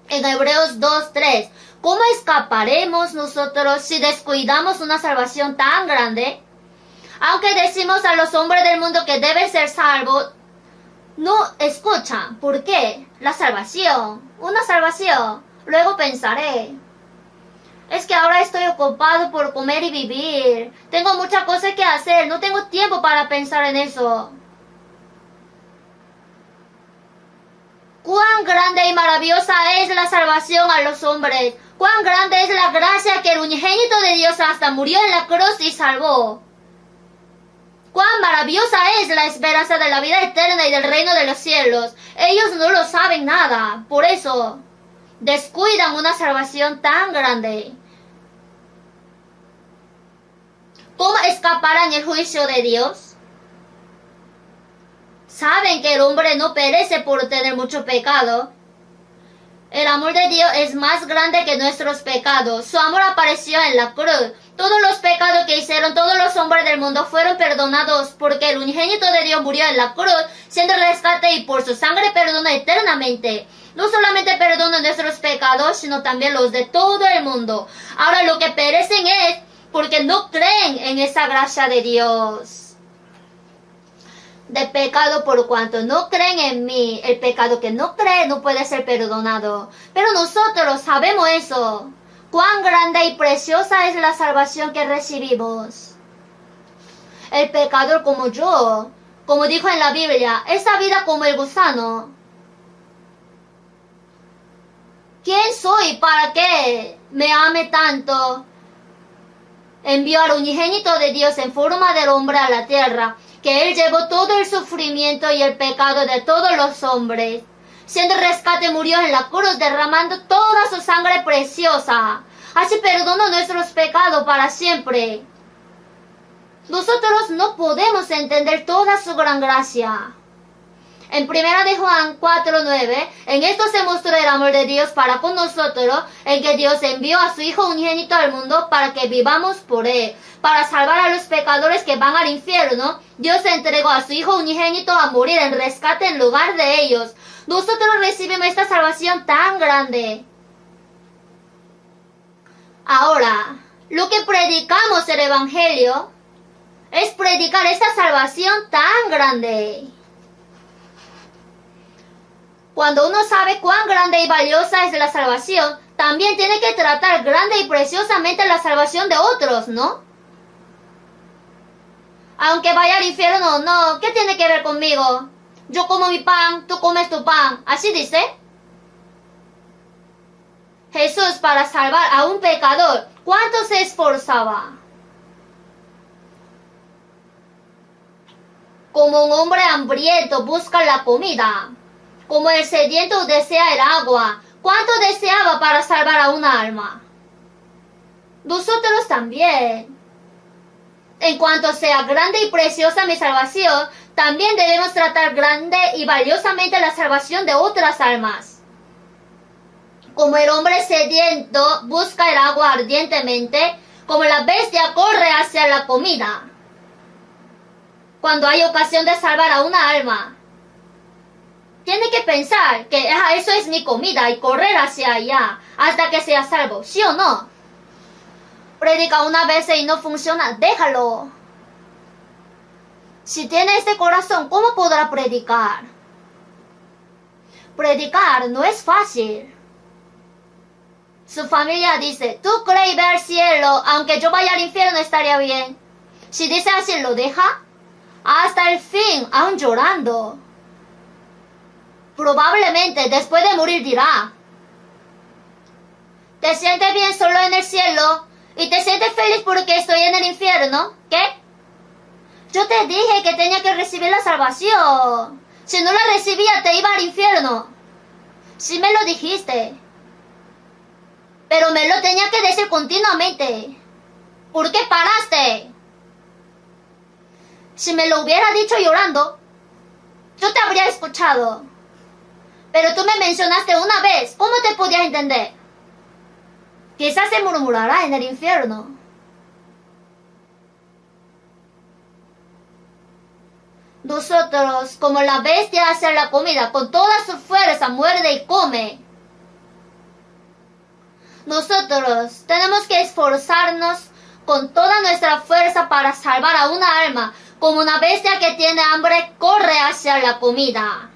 En Hebreos 2:3, ¿cómo escaparemos nosotros si descuidamos una salvación tan grande? Aunque decimos a los hombres del mundo que deben ser salvos, no escuchan. ¿Por qué? La salvación. Una salvación. Luego pensaré. Es que ahora estoy ocupado por comer y vivir. Tengo muchas cosas que hacer. No tengo tiempo para pensar en eso. Cuán grande y maravillosa es la salvación a los hombres. Cuán grande es la gracia que el unigénito de Dios hasta murió en la cruz y salvó. Cuán maravillosa es la esperanza de la vida eterna y del reino de los cielos. Ellos no lo saben nada. Por eso descuidan una salvación tan grande. ¿Cómo escaparán el juicio de Dios? ¿Saben que el hombre no perece por tener mucho pecado? El amor de Dios es más grande que nuestros pecados. Su amor apareció en la cruz. Todos los pecados que hicieron todos los hombres del mundo fueron perdonados porque el unigénito de Dios murió en la cruz, siendo rescate y por su sangre perdona eternamente. No solamente perdona nuestros pecados, sino también los de todo el mundo. Ahora lo que perecen es porque no creen en esa gracia de Dios. De pecado por cuanto no creen en mí. El pecado que no cree no puede ser perdonado. Pero nosotros sabemos eso. Cuán grande y preciosa es la salvación que recibimos. El pecador como yo, como dijo en la Biblia, esa vida como el gusano. ¿Quién soy para que me ame tanto? Envió al unigénito de Dios en forma del hombre a la tierra, que Él llevó todo el sufrimiento y el pecado de todos los hombres. Siendo rescate murió en la cruz derramando toda su sangre preciosa. Así perdonó nuestros pecados para siempre. Nosotros no podemos entender toda su gran gracia. En 1 de Juan 4:9, en esto se mostró el amor de Dios para con nosotros, en que Dios envió a su Hijo unigénito al mundo para que vivamos por Él. Para salvar a los pecadores que van al infierno, Dios entregó a su Hijo unigénito a morir en rescate en lugar de ellos. Nosotros recibimos esta salvación tan grande. Ahora, lo que predicamos el Evangelio es predicar esta salvación tan grande. Cuando uno sabe cuán grande y valiosa es la salvación, también tiene que tratar grande y preciosamente la salvación de otros, ¿no? Aunque vaya al infierno o no, ¿qué tiene que ver conmigo? Yo como mi pan, tú comes tu pan. ¿Así dice? Jesús, para salvar a un pecador, ¿cuánto se esforzaba? Como un hombre hambriento busca la comida. Como el sediento desea el agua, ¿cuánto deseaba para salvar a una alma? Nosotros también. En cuanto sea grande y preciosa mi salvación, también debemos tratar grande y valiosamente la salvación de otras almas. Como el hombre sediento busca el agua ardientemente, como la bestia corre hacia la comida. Cuando hay ocasión de salvar a una alma, tiene que pensar que eso es mi comida y correr hacia allá hasta que sea salvo, ¿sí o no? Predica una vez y no funciona, déjalo. Si tiene este corazón, ¿cómo podrá predicar? Predicar no es fácil. Su familia dice, tú crees ver al cielo, aunque yo vaya al infierno estaría bien. Si dice así, lo deja hasta el fin, aún llorando. Probablemente después de morir dirá, ¿te sientes bien solo en el cielo? ¿Y te sientes feliz porque estoy en el infierno? ¿Qué? Yo te dije que tenía que recibir la salvación. Si no la recibía, te iba al infierno. Sí me lo dijiste. Pero me lo tenía que decir continuamente. ¿Por qué paraste? Si me lo hubiera dicho llorando, yo te habría escuchado. Pero tú me mencionaste una vez. ¿Cómo te podía entender? Quizás se murmurará en el infierno. Nosotros, como la bestia hace la comida, con toda su fuerza muerde y come. Nosotros tenemos que esforzarnos con toda nuestra fuerza para salvar a una alma. Como una bestia que tiene hambre, corre hacia la comida.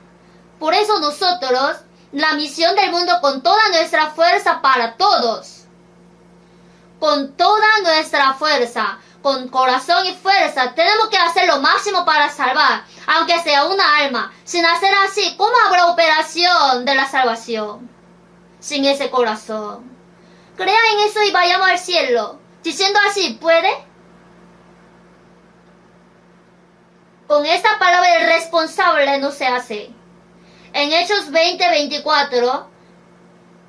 Por eso nosotros, la misión del mundo con toda nuestra fuerza para todos. Con toda nuestra fuerza, con corazón y fuerza, tenemos que hacer lo máximo para salvar, aunque sea una alma. Sin hacer así, ¿cómo habrá operación de la salvación? Sin ese corazón. Crea en eso y vayamos al cielo. Diciendo así, ¿puede? Con esta palabra el responsable no se hace. En Hechos 20:24,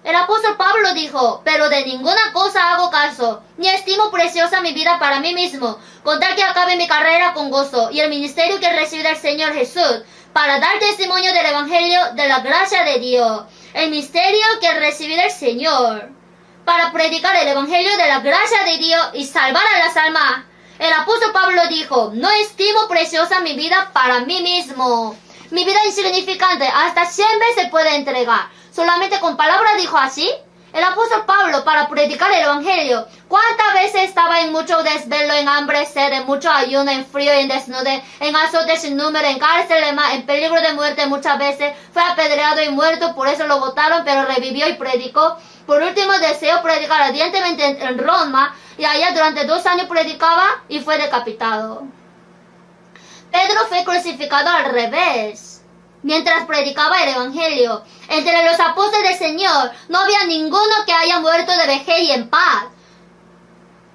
el apóstol Pablo dijo, pero de ninguna cosa hago caso, ni estimo preciosa mi vida para mí mismo, con tal que acabe mi carrera con gozo y el ministerio que recibí del Señor Jesús, para dar testimonio del Evangelio de la gracia de Dios, el misterio que recibí del Señor, para predicar el Evangelio de la gracia de Dios y salvar a las almas. El apóstol Pablo dijo, no estimo preciosa mi vida para mí mismo. Mi vida insignificante hasta 100 veces puede entregar. Solamente con palabras dijo así. El apóstol Pablo para predicar el Evangelio. ¿Cuántas veces estaba en mucho desvelo, en hambre, sed, en mucho ayuno, en frío, en desnudez, en azotes sin número, en cárcel, en peligro de muerte muchas veces? Fue apedreado y muerto, por eso lo botaron, pero revivió y predicó. Por último deseó predicar ardientemente en Roma, y allá durante 2 años predicaba y fue decapitado. Pedro fue crucificado al revés, mientras predicaba el Evangelio. Entre los apóstoles del Señor no había ninguno que haya muerto de vejez y en paz.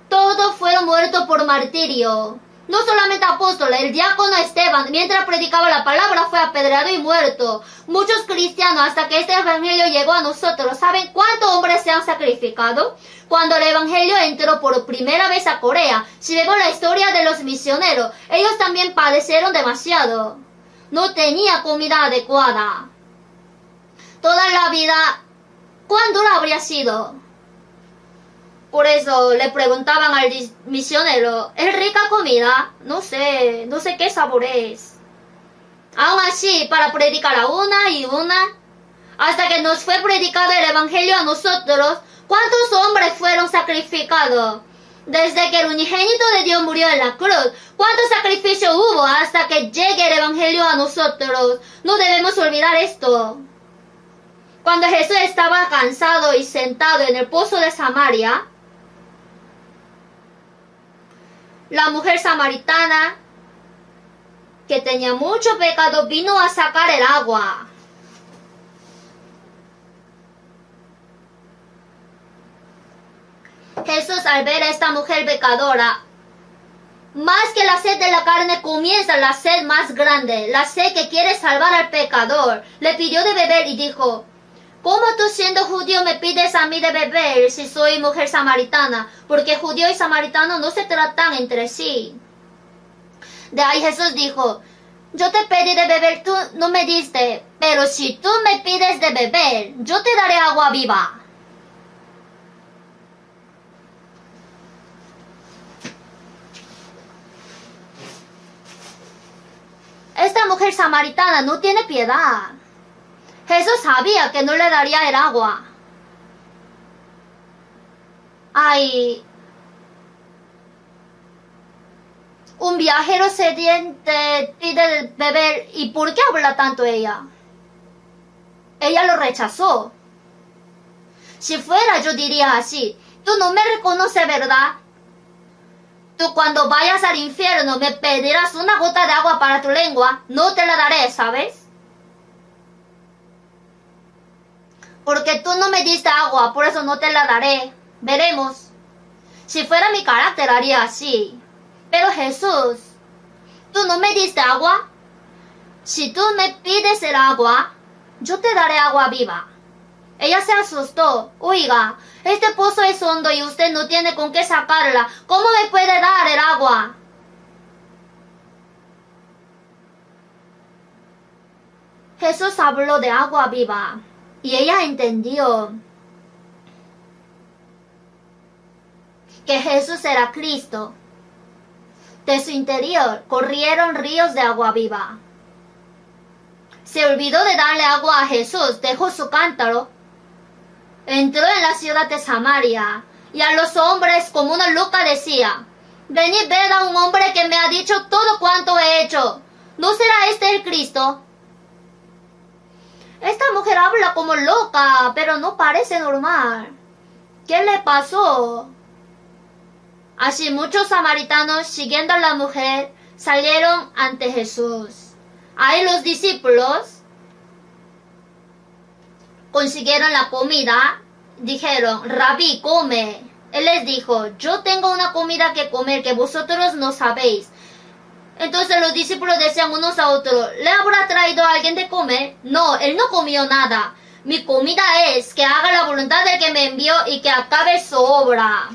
Todos fueron muertos por martirio. No solamente apóstoles, el diácono Esteban, mientras predicaba la palabra, fue apedreado y muerto. Muchos cristianos, hasta que este evangelio llegó a nosotros, ¿saben cuántos hombres se han sacrificado? Cuando el evangelio entró por primera vez a Corea, si vemos la historia de los misioneros, ellos también padecieron demasiado. No tenía comida adecuada. Toda la vida, ¿cuán dura habría sido? Por eso le preguntaban al misionero, ¿es rica comida? No sé qué sabor es. Aún así, para predicar a una y una, hasta que nos fue predicado el evangelio a nosotros, ¿cuántos hombres fueron sacrificados? Desde que el unigénito de Dios murió en la cruz, ¿cuántos sacrificios hubo hasta que llegue el evangelio a nosotros? No debemos olvidar esto. Cuando Jesús estaba cansado y sentado en el pozo de Samaria, la mujer samaritana, que tenía mucho pecado, vino a sacar el agua. Jesús, al ver a esta mujer pecadora, más que la sed de la carne, comienza la sed más grande, la sed que quiere salvar al pecador. Le pidió de beber y dijo, ¿cómo tú siendo judío me pides a mí de beber si soy mujer samaritana? Porque judío y samaritano no se tratan entre sí. De ahí Jesús dijo, yo te pedí de beber, tú no me diste, pero si tú me pides de beber, yo te daré agua viva. Esta mujer samaritana no tiene piedad. Jesús sabía que no le daría el agua. Ay, un viajero sediente pide de beber. ¿Y por qué habla tanto ella? Ella lo rechazó. Si fuera, yo diría así, tú no me reconoces, ¿verdad? Tú cuando vayas al infierno me pedirás una gota de agua para tu lengua, no te la daré, ¿sabes? Porque tú no me diste agua, por eso no te la daré. Veremos. Si fuera mi carácter haría así. Pero Jesús, tú no me diste agua. si tú me pides el agua, yo te daré agua viva. Ella se asustó. Oiga, este pozo es hondo y usted no tiene con qué sacarla. ¿Cómo me puede dar el agua? Jesús habló de agua viva y ella entendió que Jesús era Cristo. De su interior corrieron ríos de agua viva. Se olvidó de darle agua a Jesús, dejó su cántaro, entró en la ciudad de Samaria y a los hombres como una loca decía: venid, ved a un hombre que me ha dicho todo cuanto he hecho. ¿No será este el Cristo? Esta mujer habla como loca, pero no parece normal. ¿Qué le pasó? Así muchos samaritanos, siguiendo a la mujer, salieron ante Jesús. Ahí los discípulos consiguieron la comida, dijeron: Rabí, come. Él les dijo: yo tengo una comida que comer que vosotros no sabéis. Entonces los discípulos decían unos a otros: ¿le habrá traído a alguien de comer? No, él no comió nada. Mi comida es que haga la voluntad del que me envió y que acabe su obra.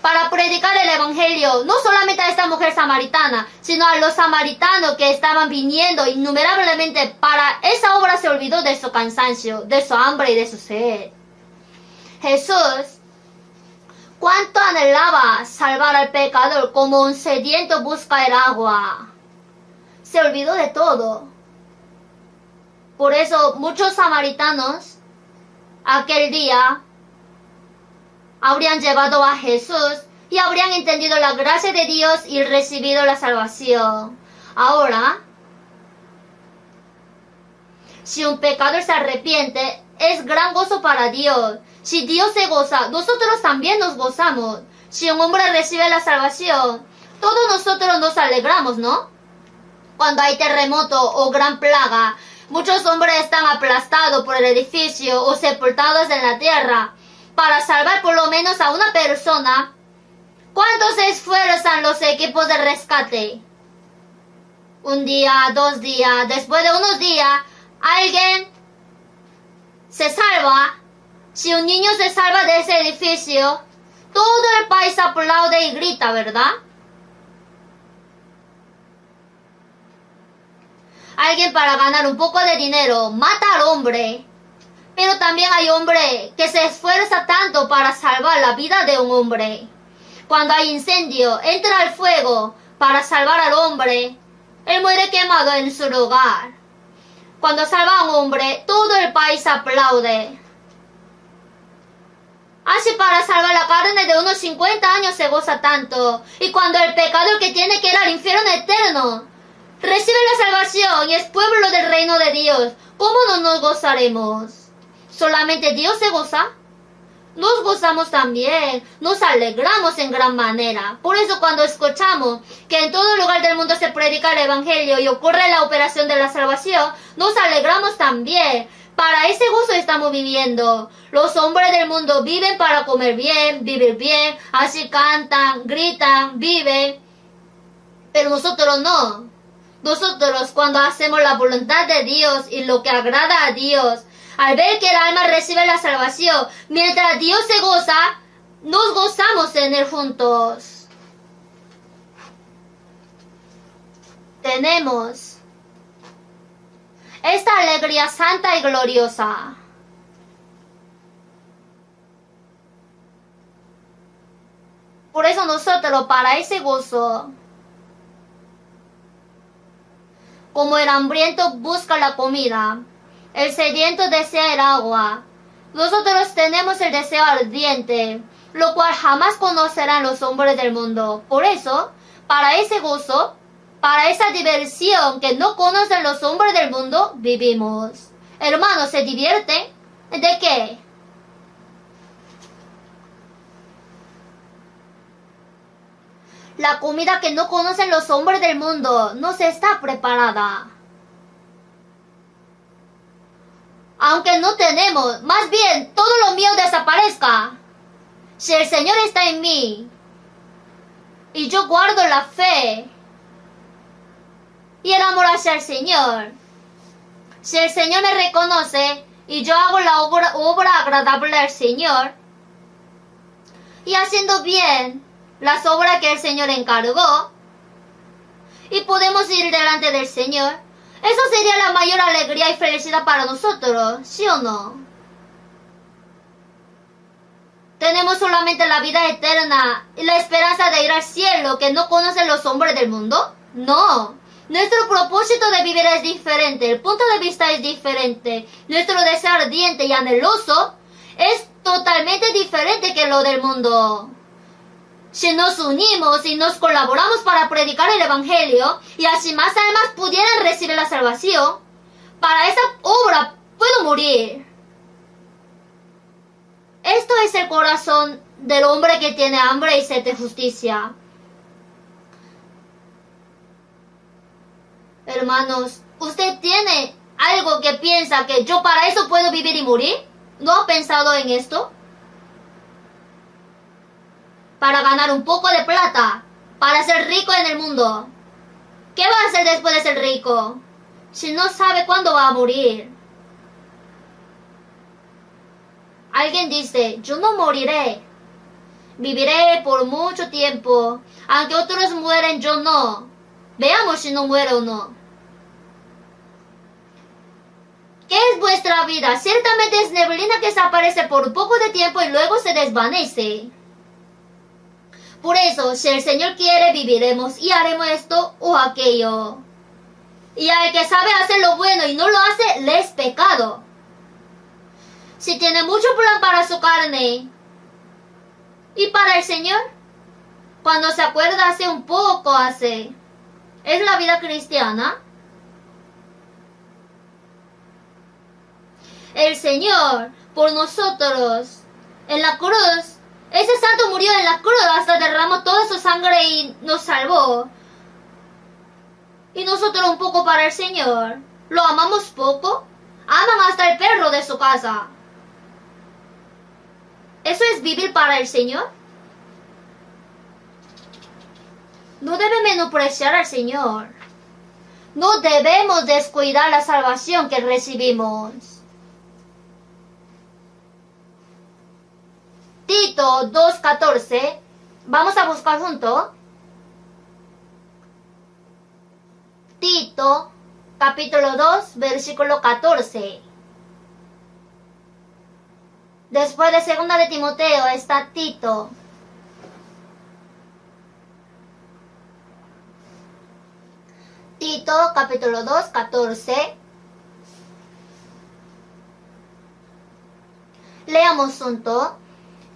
Para predicar el evangelio, no solamente a esta mujer samaritana, sino a los samaritanos que estaban viniendo innumerablemente, para esa obra se olvidó de su cansancio, de su hambre y de su sed. Jesús, cuánto anhelaba salvar al pecador como un sediento busca el agua. Se olvidó de todo. Por eso muchos samaritanos aquel día habrían llevado a Jesús y habrían entendido la gracia de Dios y recibido la salvación. Ahora, si un pecador se arrepiente, es gran gozo para Dios. Si Dios se goza, nosotros también nos gozamos. Si un hombre recibe la salvación, todos nosotros nos alegramos, ¿no? Cuando hay terremoto o gran plaga, muchos hombres están aplastados por el edificio o sepultados en la tierra. Para salvar por lo menos a una persona, ¿cuántos se esfuerzan los equipos de rescate? Un día, 2 días, después de unos días, alguien se salva. Si un niño se salva de ese edificio, todo el país aplaude y grita, ¿verdad? Alguien, para ganar un poco de dinero, mata al hombre. Pero también hay hombre que se esfuerza tanto para salvar la vida de un hombre. Cuando hay incendio, entra el fuego para salvar al hombre. Él muere quemado en su lugar. Cuando salva a un hombre, todo el país aplaude. Así para salvar la carne de unos 50 años se goza tanto. Y cuando el pecador que tiene que ir al infierno eterno recibe la salvación y es pueblo del reino de Dios, ¿cómo no nos gozaremos? ¿Solamente Dios se goza? Nos gozamos también, nos alegramos en gran manera. Por eso cuando escuchamos que en todo lugar del mundo se predica el evangelio y ocurre la operación de la salvación, nos alegramos también. Para ese gozo estamos viviendo. Los hombres del mundo viven para comer bien, vivir bien, así cantan, gritan, viven. Pero nosotros no. Nosotros, cuando hacemos la voluntad de Dios y lo que agrada a Dios, al ver que el alma recibe la salvación, mientras Dios se goza, nos gozamos en él juntos. Tenemos esta alegría santa y gloriosa. Por eso nosotros, para ese gozo, como el hambriento busca la comida, el sediento desea el agua, nosotros tenemos el deseo ardiente, lo cual jamás conocerán los hombres del mundo. Por eso, para ese gozo, para esa diversión que no conocen los hombres del mundo, vivimos. Hermanos, ¿se divierten? ¿De qué? La comida que no conocen los hombres del mundo no se está preparada. Aunque no tenemos, más bien todo lo mío desaparezca. Si el Señor está en mí y yo guardo la fe, y el amor hacia el Señor. Si el Señor me reconoce y yo hago la obra agradable al Señor, y haciendo bien las obras que el Señor encargó, y podemos ir delante del Señor, eso sería la mayor alegría y felicidad para nosotros, ¿sí o no? Tenemos solamente la vida eterna y la esperanza de ir al cielo que no conocen los hombres del mundo. No, nuestro propósito de vivir es diferente, el punto de vista es diferente, nuestro deseo ardiente y anheloso es totalmente diferente que lo del mundo. Si nos unimos y nos colaboramos para predicar el Evangelio y así más almas pudieran recibir la salvación, para esa obra puedo morir. Esto es el corazón del hombre que tiene hambre y sed de justicia. Hermanos, ¿usted tiene algo que piensa que yo para eso puedo vivir y morir? ¿No ha pensado en esto? Para ganar un poco de plata, para ser rico en el mundo. ¿Qué va a hacer después de ser rico? Si no sabe cuándo va a morir. Alguien dice, yo no moriré. Viviré por mucho tiempo. Aunque otros mueren, yo no. Veamos si no muero o no. ¿Qué es vuestra vida? Ciertamente es neblina que se aparece por un poco de tiempo y luego se desvanece. Por eso, si el Señor quiere, viviremos y haremos esto o aquello. Y al que sabe hacer lo bueno y no lo hace, le es pecado. Si tiene mucho plan para su carne y para el Señor, cuando se acuerda hace un poco hace. ¿Es la vida cristiana? El Señor, por nosotros, en la cruz, ese santo murió en la cruz, hasta derramó toda su sangre y nos salvó. Y nosotros un poco para el Señor. ¿Lo amamos poco? Aman hasta el perro de su casa. ¿Eso es vivir para el Señor? No debe menospreciar al Señor. No debemos descuidar la salvación que recibimos. Tito 2:14. Vamos a buscar juntos. Tito, capítulo 2, versículo 14. Después de 2 de Timoteo está Tito. Tito, capítulo 2, 14. Leamos juntos.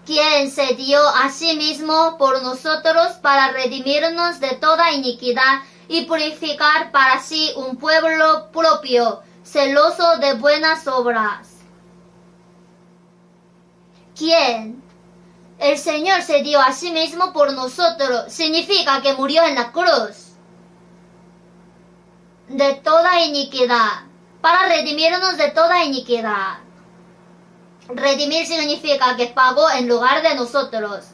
Quien se dio a sí mismo por nosotros para redimirnos de toda iniquidad y purificar para sí un pueblo propio, celoso de buenas obras. ¿Quién? El Señor se dio a sí mismo por nosotros, significa que murió en la cruz. De toda iniquidad, para redimirnos de toda iniquidad. Redimir significa que pagó en lugar de nosotros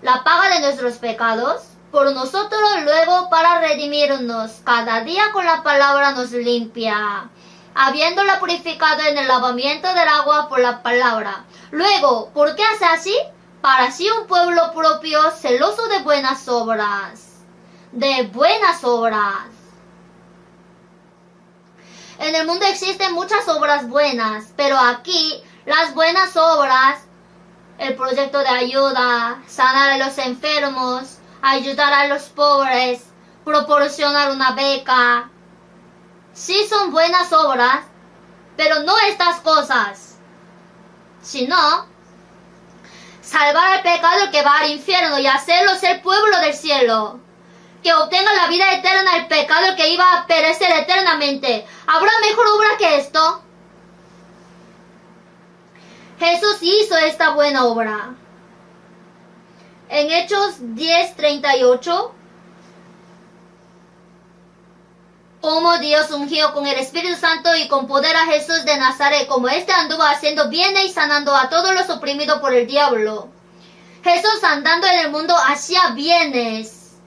la paga de nuestros pecados por nosotros, luego para redimirnos cada día con la palabra nos limpia, habiéndola purificado en el lavamiento del agua por la palabra. Luego, ¿por qué hace así? Para sí un pueblo propio, celoso de buenas obras. De buenas obras. En el mundo existen muchas obras buenas, pero aquí las buenas obras, el proyecto de ayuda, sanar a los enfermos, ayudar a los pobres, proporcionar una beca, sí son buenas obras, pero no estas cosas, sino salvar al pecador que va al infierno y hacerlo ser pueblo del cielo, que obtenga la vida eterna el pecador que iba a perecer eternamente. ¿Habrá mejor obra que esto? Jesús hizo esta buena obra. En Hechos 10:38, como Dios ungió con el Espíritu Santo y con poder a Jesús de Nazaret, como éste anduvo haciendo bienes y sanando a todos los oprimidos por el diablo. Jesús andando en el mundo hacía bienes,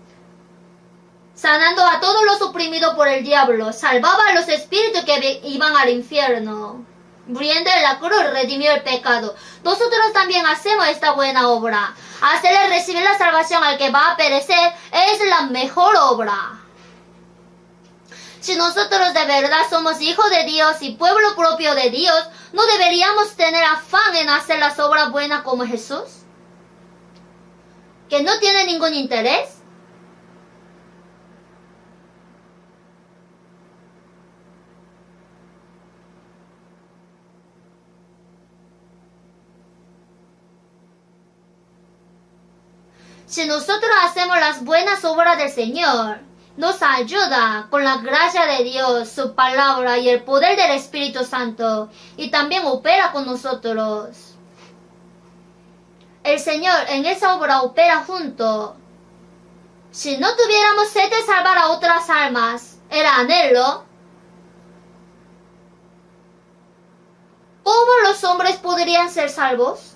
sanando a todos los oprimidos por el diablo, salvaba a los espíritus que iban al infierno. Muriendo en la cruz redimió el pecado. Nosotros también hacemos esta buena obra. Hacerle recibir la salvación al que va a perecer es la mejor obra. Si nosotros de verdad somos hijos de Dios y pueblo propio de Dios, ¿no deberíamos tener afán en hacer las obras buenas como Jesús? ¿Que no tiene ningún interés? Si nosotros hacemos las buenas obras del Señor, nos ayuda con la gracia de Dios, su palabra y el poder del Espíritu Santo, y también opera con nosotros. El Señor en esa obra opera junto. Si no tuviéramos sed de salvar a otras almas, el anhelo, ¿cómo los hombres podrían ser salvos?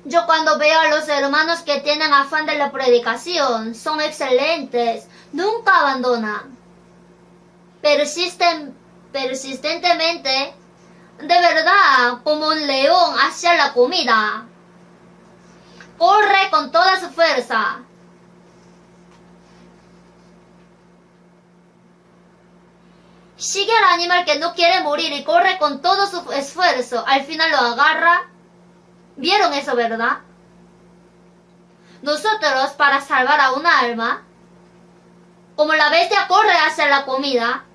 Yo cuando veo a los hermanos que tienen afán de la predicación, son excelentes, nunca abandonan. Persistentemente, de verdad, como un león hacia la comida. Corre con toda su fuerza. Sigue al animal que no quiere morir y corre con todo su esfuerzo. Al final lo agarra. ¿Vieron eso, verdad? Nosotros, para salvar a una alma, como la bestia corre hacia la comida,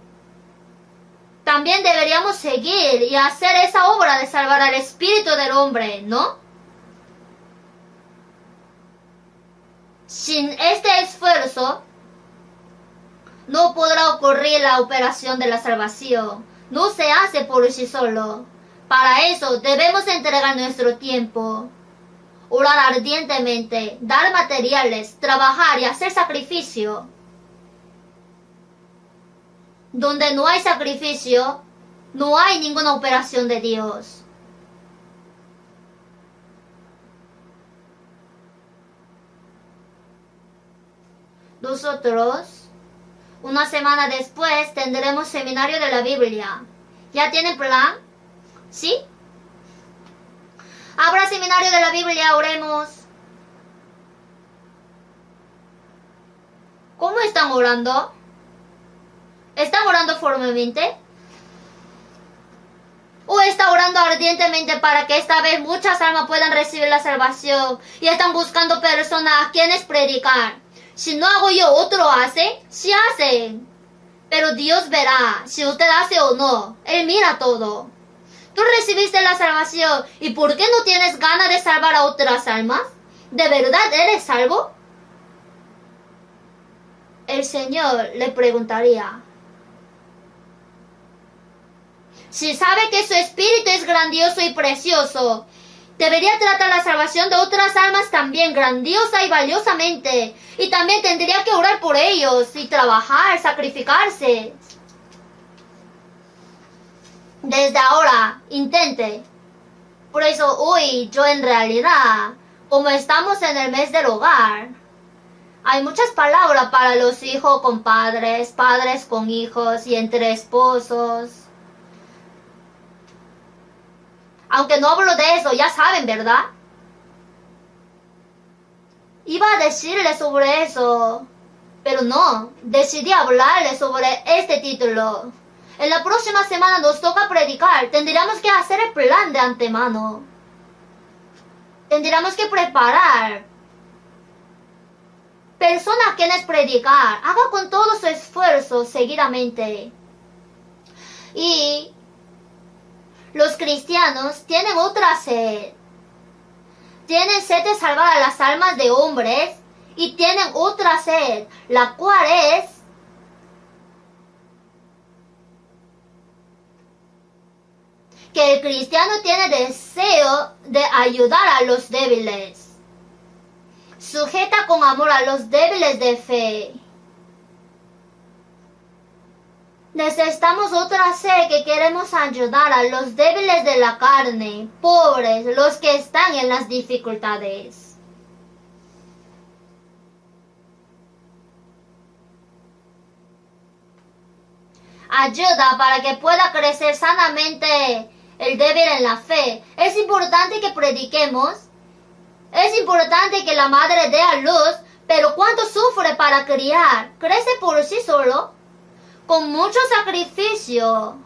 también deberíamos seguir y hacer esa obra de salvar al espíritu del hombre, ¿no? Sin este esfuerzo, no podrá ocurrir la operación de la salvación. No se hace por sí solo. Para eso debemos entregar nuestro tiempo, orar ardientemente, dar materiales, trabajar y hacer sacrificio. Donde no hay sacrificio, no hay ninguna operación de Dios. Nosotros, una semana después, tendremos seminario de la Biblia. ¿Ya tienen plan? ¿Sí? Habrá seminario de la Biblia, oremos. ¿Cómo están orando? ¿Están orando formalmente? ¿O están orando ardientemente para que esta vez muchas almas puedan recibir la salvación? Y están buscando personas a quienes predicar. Si no hago yo, ¿otro hace? Sí hacen. Pero Dios verá si usted hace o no. Él mira todo. Tú recibiste la salvación, ¿y por qué no tienes ganas de salvar a otras almas? ¿De verdad eres salvo? El Señor le preguntaría. Si sabe que su espíritu es grandioso y precioso, debería tratar la salvación de otras almas también grandiosa y valiosamente, y también tendría que orar por ellos y trabajar, sacrificarse. Desde ahora, intente. Por eso hoy yo en realidad, como estamos en el mes del hogar, hay muchas palabras para los hijos con padres, padres con hijos y entre esposos. Aunque no hablo de eso, ya saben, ¿verdad? Iba a decirles sobre eso, pero no, decidí hablarles sobre este título. En la próxima semana nos toca predicar. Tendríamos que hacer el plan de antemano. Tendríamos que preparar personas a quienes predicar. Haga con todo su esfuerzo seguidamente. Y los cristianos tienen otra sed. Tienen sed de salvar a las almas de hombres y tienen otra sed, la cual es que el cristiano tiene deseo de ayudar a los débiles. Sujeta con amor a los débiles de fe. Necesitamos otra sed que queremos ayudar a los débiles de la carne, pobres, los que están en las dificultades. ayuda para que pueda crecer sanamente el débil en la fe. Es importante que prediquemos. Es importante que la madre dé a luz, pero ¿cuánto sufre para criar? ¿Crece por sí solo? Con mucho sacrificio.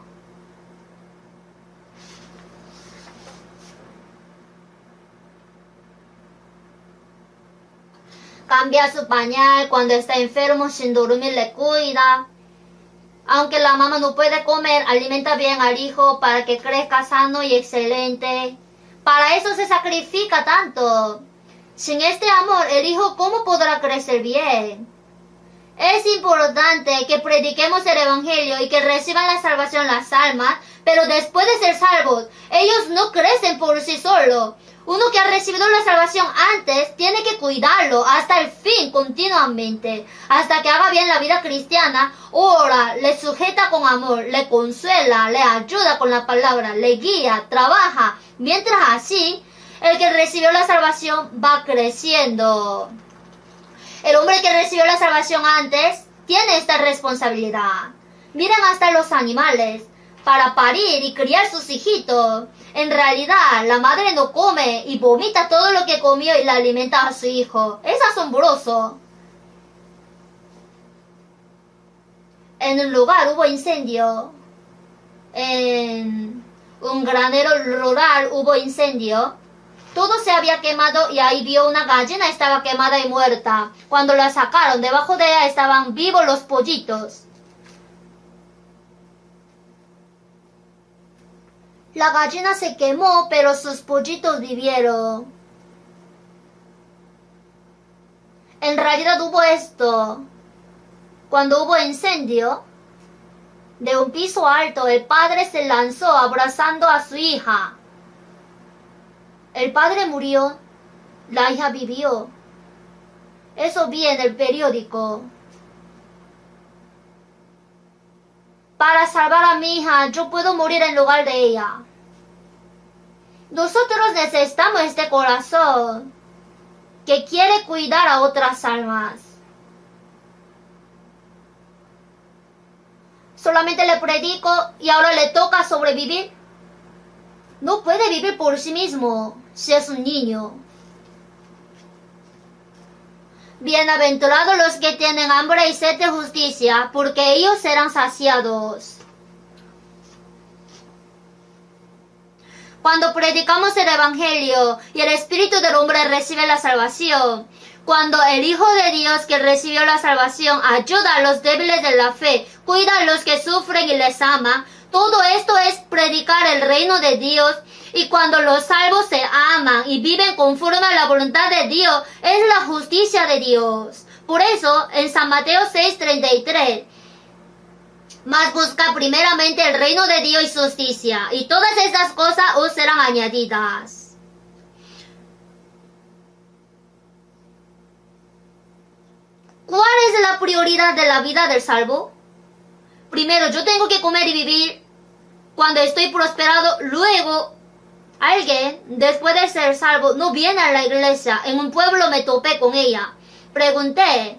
Cambia su pañal cuando está enfermo, sin dormir le cuida. Aunque la mamá no puede comer, alimenta bien al hijo para que crezca sano y excelente. Para eso se sacrifica tanto. Sin este amor, el hijo, ¿cómo podrá crecer bien? Es importante que prediquemos el evangelio y que reciban la salvación las almas, pero después de ser salvos, ellos no crecen por sí solos. Uno que ha recibido la salvación antes tiene que cuidarlo hasta el fin continuamente, hasta que haga bien la vida cristiana. Ora, le sujeta con amor, le consuela, le ayuda con la palabra, le guía, trabaja. Mientras así, el que recibió la salvación va creciendo. El hombre que recibió la salvación antes tiene esta responsabilidad. Miren hasta los animales. Para parir y criar sus hijitos. En realidad, la madre no come y vomita todo lo que comió y la alimenta a su hijo. Es asombroso. En un lugar hubo incendio. En un granero rural hubo incendio. Todo se había quemado y ahí vio una gallina, estaba quemada y muerta. Cuando la sacaron, debajo de ella estaban vivos los pollitos. La gallina se quemó, pero sus pollitos vivieron. En realidad hubo esto. Cuando hubo incendio, de un piso alto, el padre se lanzó abrazando a su hija. El padre murió, la hija vivió. Eso vi en el periódico. Para salvar a mi hija, yo puedo morir en lugar de ella. Nosotros necesitamos este corazón que quiere cuidar a otras almas. Solamente le predico y ahora le toca sobrevivir. No puede vivir por sí mismo si es un niño. Bienaventurados los que tienen hambre y sed de justicia, porque ellos serán saciados. Cuando predicamos el evangelio y el espíritu del hombre recibe la salvación, cuando el Hijo de Dios que recibió la salvación ayuda a los débiles de la fe, cuida a los que sufren y les ama, todo esto es predicar el reino de Dios. Y cuando los salvos se aman y viven conforme a la voluntad de Dios, es la justicia de Dios. Por eso, en San Mateo 6:33, mas busca primeramente el reino de Dios y su justicia, y todas estas cosas os serán añadidas. ¿Cuál es la prioridad de la vida del salvo? Primero, yo tengo que comer y vivir. Cuando estoy prosperado, luego alguien, después de ser salvo, no viene a la iglesia. En un pueblo me topé con ella. Pregunté,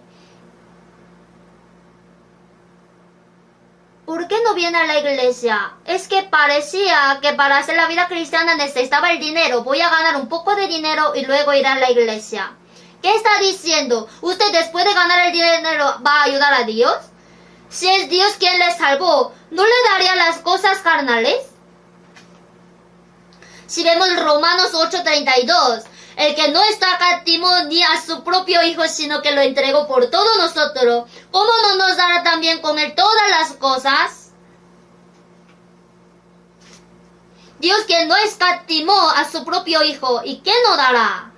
¿por qué no viene a la iglesia? Es que parecía que para hacer la vida cristiana necesitaba el dinero. Voy a ganar un poco de dinero y luego ir a la iglesia. ¿Qué está diciendo? ¿Usted después de ganar el dinero va a ayudar a Dios? Si es Dios quien le salvó, ¿no le daría las cosas carnales? Si vemos Romanos 8:32, el que no escatimó ni a su propio Hijo, sino que lo entregó por todos nosotros, ¿cómo no nos dará también con él todas las cosas? Dios que no escatimó a su propio Hijo, ¿y qué nos dará?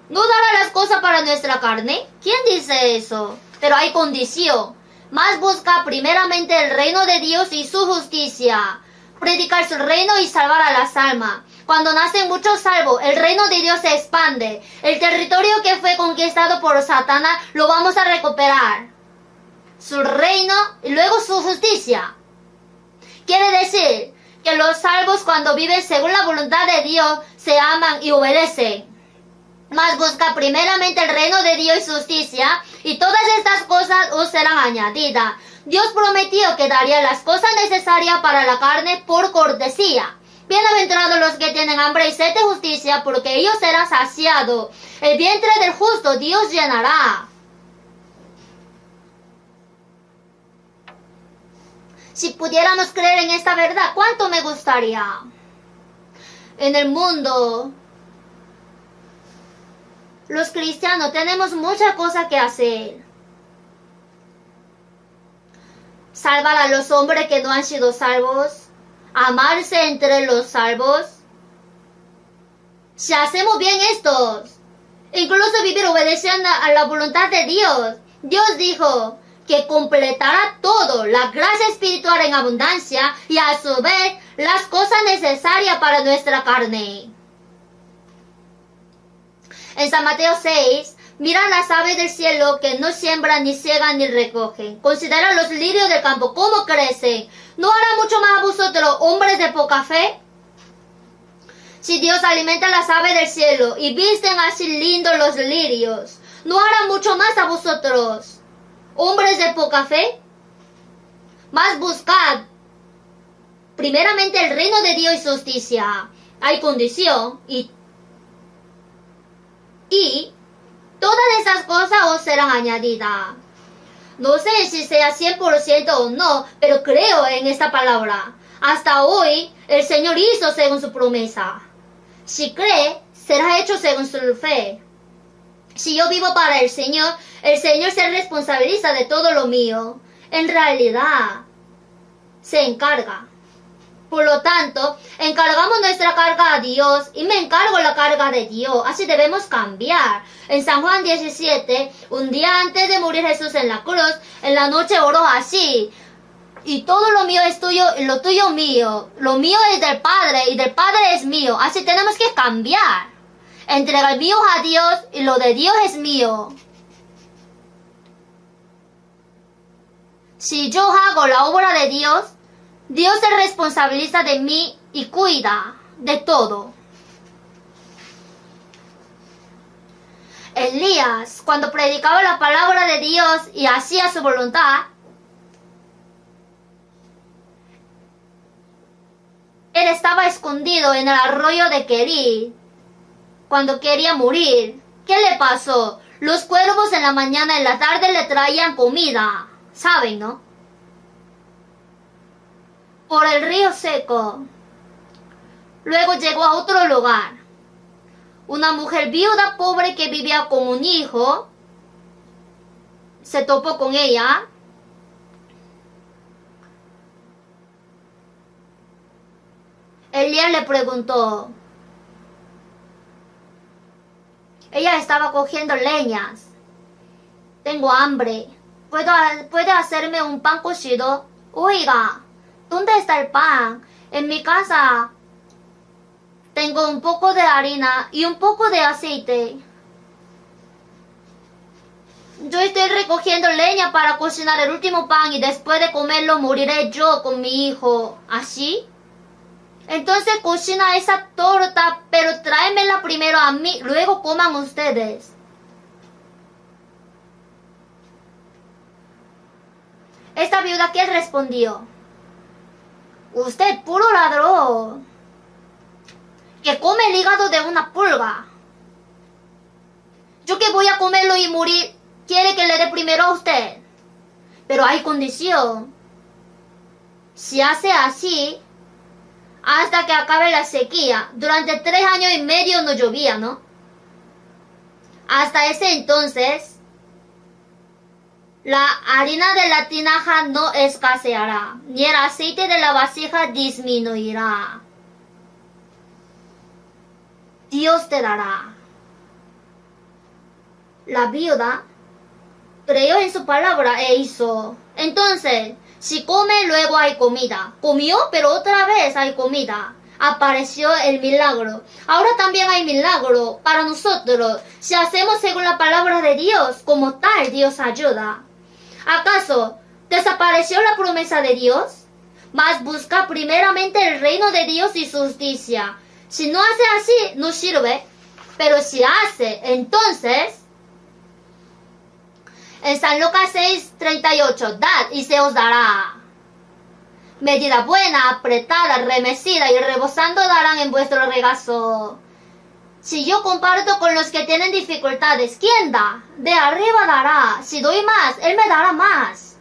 ¿No dará las cosas para nuestra carne? ¿Quién dice eso? Pero hay condición. Más busca primeramente el reino de Dios y su justicia. Predicar su reino y salvar a las almas. Cuando nacen muchos salvos, el reino de Dios se expande. El territorio que fue conquistado por Satanás lo vamos a recuperar. Su reino y luego su justicia. Quiere decir que los salvos, cuando viven según la voluntad de Dios, se aman y obedecen. Mas busca primeramente el reino de Dios y su justicia, y todas estas cosas os serán añadidas. Dios prometió que daría las cosas necesarias para la carne por cortesía. Bienaventurados los que tienen hambre y sed de justicia, porque ellos serán saciados. El vientre del justo Dios llenará. Si pudiéramos creer en esta verdad, ¿cuánto me gustaría? En el mundo, los cristianos tenemos muchas cosas que hacer. Salvar a los hombres que no han sido salvos. Amarse entre los salvos. Si hacemos bien estos, incluso vivir obedeciendo a la voluntad de Dios. Dios dijo que completará todo, la gracia espiritual en abundancia y a su vez las cosas necesarias para nuestra carne. En San Mateo 6, mira las aves del cielo que no siembran, ni ciegan, ni recogen. Considera los lirios del campo, cómo crecen. ¿No hará mucho más a vosotros, hombres de poca fe? Si Dios alimenta las aves del cielo y visten así lindos los lirios, ¿no hará mucho más a vosotros, hombres de poca fe? Mas buscad primeramente el reino de Dios y su justicia. Hay condición y todas esas cosas os serán añadidas. No sé si sea 100% o no, pero creo en esta palabra. Hasta hoy el Señor hizo según su promesa. Si cree, será hecho según su fe. Si yo vivo para el Señor se responsabiliza de todo lo mío. En realidad, se encarga. Por lo tanto, encargamos nuestra carga a Dios y me encargo la carga de Dios. Así debemos cambiar. En San Juan 17, un día antes de morir Jesús en la cruz, en la noche oró así: y todo lo mío es tuyo y lo tuyo mío. Lo mío es del Padre y del Padre es mío. Así tenemos que cambiar. Entregar mío a Dios y lo de Dios es mío. Si yo hago la obra de Dios, Dios se responsabiliza de mí y cuida de todo. Elías, cuando predicaba la palabra de Dios y hacía su voluntad, él estaba escondido en el arroyo de Querí cuando quería morir. ¿Qué le pasó? Los cuervos en la mañana y en la tarde le traían comida. ¿Saben, no? Por el río seco. Luego llegó a otro lugar. Una mujer viuda pobre que vivía con un hijo se topó con ella. Elías le preguntó. Ella estaba cogiendo leñas. Tengo hambre. ¿Puede hacerme un pan cocido? Oiga, ¿dónde está el pan? En mi casa tengo un poco de harina y un poco de aceite. Yo estoy recogiendo leña para cocinar el último pan y después de comerlo moriré yo con mi hijo. ¿Así? Entonces cocina esa torta, pero tráemela primero a mí, luego coman ustedes. Esta viuda, ¿qué respondió? Usted, puro ladrón, que come el hígado de una pulga. Yo que voy a comerlo y morir, quiere que le dé primero a usted. Pero hay condición. Si hace así, hasta que acabe la sequía. Durante 3 años y medio no llovía, ¿no? Hasta ese entonces, la harina de la tinaja no escaseará, ni el aceite de la vasija disminuirá. Dios te dará. La viuda creyó en su palabra e hizo. Entonces, si come, luego hay comida. Comió, pero otra vez hay comida. Apareció el milagro. Ahora también hay milagro para nosotros. Si hacemos según la palabra de Dios, como tal, Dios ayuda. ¿Acaso desapareció la promesa de Dios? Mas busca primeramente el reino de Dios y su justicia. Si no hace así, no sirve. Pero si hace, entonces En San Lucas 6:38, dad y se os dará. Medida buena, apretada, remecida y rebosando darán en vuestro regazo. Si yo comparto con los que tienen dificultades, ¿quién da? De arriba dará. Si doy más, Él me dará más.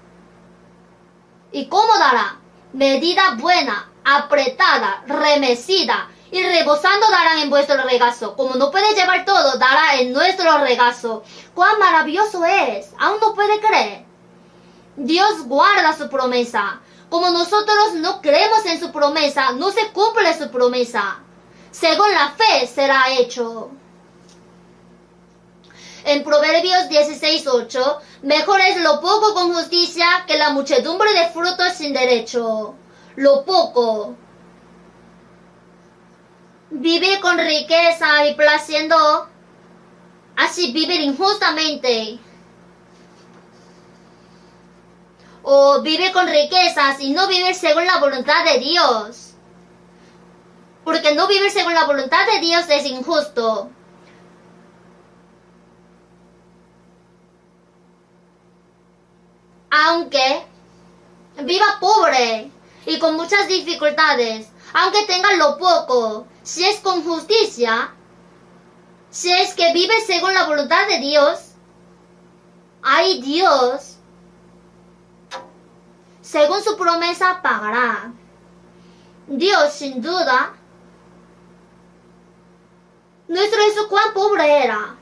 ¿Y cómo dará? Medida buena, apretada, remecida y rebosando darán en vuestro regazo. Como no puede llevar todo, dará en nuestro regazo. ¡Cuán maravilloso es! ¿Aún no puede creer? Dios guarda su promesa. Como nosotros no creemos en su promesa, no se cumple su promesa. Según la fe será hecho. En Proverbios 16:8, mejor es lo poco con justicia que la muchedumbre de frutos sin derecho. Lo poco. Vivir con riqueza y placiendo, así vivir injustamente. O vivir con riquezas y no vivir según la voluntad de Dios. Porque no vivir según la voluntad de Dios es injusto. Aunque viva pobre y con muchas dificultades, aunque tenga lo poco, si es con justicia, si es que vive según la voluntad de Dios, ay Dios, según su promesa pagará. Dios, sin duda, nuestro Jesús cuán pobre era.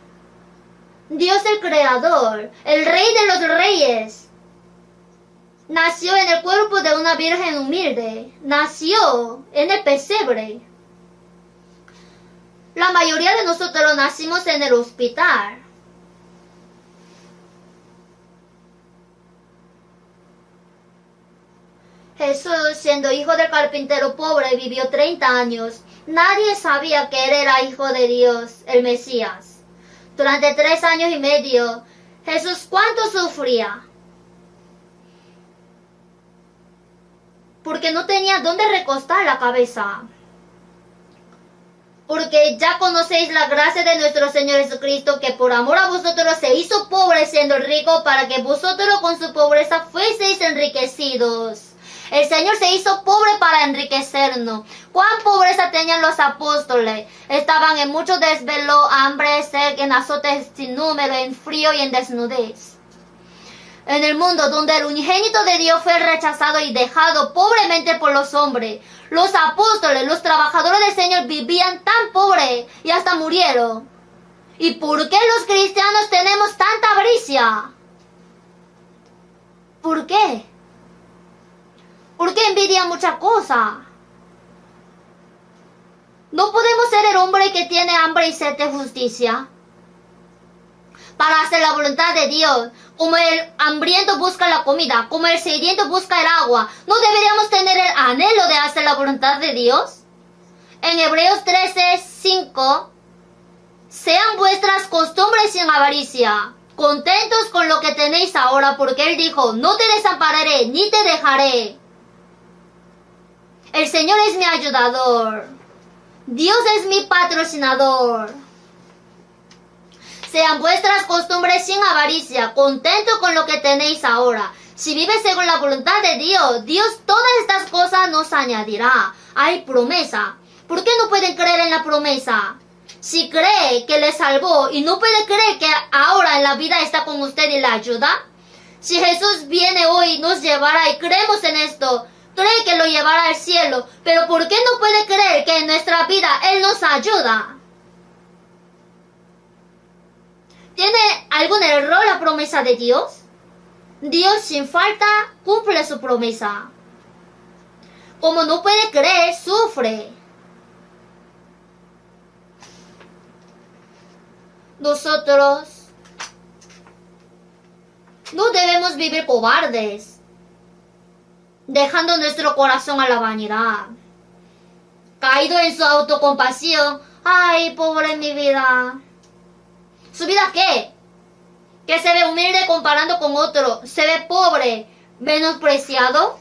Dios el Creador, el Rey de los Reyes, nació en el cuerpo de una virgen humilde, nació en el pesebre. La mayoría de nosotros nacimos en el hospital. Jesús, siendo hijo del carpintero pobre, vivió 30 años. Nadie sabía que Él era hijo de Dios, el Mesías. Durante 3 años y medio, Jesús, ¿cuánto sufría? Porque no tenía dónde recostar la cabeza. Porque ya conocéis la gracia de nuestro Señor Jesucristo, que por amor a vosotros se hizo pobre siendo rico, para que vosotros con su pobreza fueseis enriquecidos. El Señor se hizo pobre para enriquecernos. ¿Cuán pobreza tenían los apóstoles? Estaban en mucho desvelo, hambre, sed, en azotes sin número, en frío y en desnudez. En el mundo donde el unigénito de Dios fue rechazado y dejado pobremente por los hombres, los apóstoles, los trabajadores del Señor vivían tan pobre y hasta murieron. ¿Y por qué los cristianos tenemos tanta avaricia? ¿Por qué? ¿Por qué envidian muchas cosas? No podemos ser el hombre que tiene hambre y sed de justicia para hacer la voluntad de Dios. Como el hambriento busca la comida, como el sediento busca el agua, ¿no deberíamos tener el anhelo de hacer la voluntad de Dios? En Hebreos 13:5, sean vuestras costumbres sin avaricia, contentos con lo que tenéis ahora, porque Él dijo, no te desampararé ni te dejaré. El Señor es mi ayudador. Dios es mi patrocinador. Sean vuestras costumbres sin avaricia, contento con lo que tenéis ahora. Si vives según la voluntad de Dios, Dios todas estas cosas nos añadirá. Hay promesa. ¿Por qué no pueden creer en la promesa? Si cree que le salvó y no puede creer que ahora en la vida está con usted y le ayuda. Si Jesús viene hoy y nos llevará y creemos en esto, cree que lo llevará al cielo, pero ¿por qué no puede creer que en nuestra vida Él nos ayuda? ¿Tiene algún error la promesa de Dios? Dios sin falta cumple su promesa. Como no puede creer, sufre. Nosotros no debemos vivir cobardes, dejando nuestro corazón a la vanidad. Caído en su autocompasión, ay, pobre mi vida. ¿Su vida qué? Que se ve humilde comparando con otro, se ve pobre, menospreciado.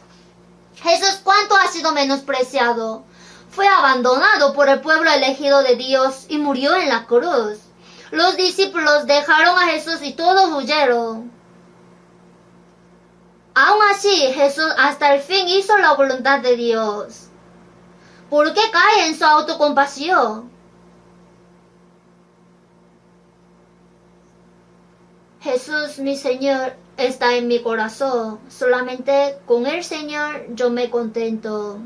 Jesús, ¿cuánto ha sido menospreciado? Fue abandonado por el pueblo elegido de Dios y murió en la cruz. Los discípulos dejaron a Jesús y todos huyeron. Aún así, Jesús hasta el fin hizo la voluntad de Dios. ¿Por qué cae en su autocompasión? Jesús, mi Señor, está en mi corazón. Solamente con el Señor yo me contento.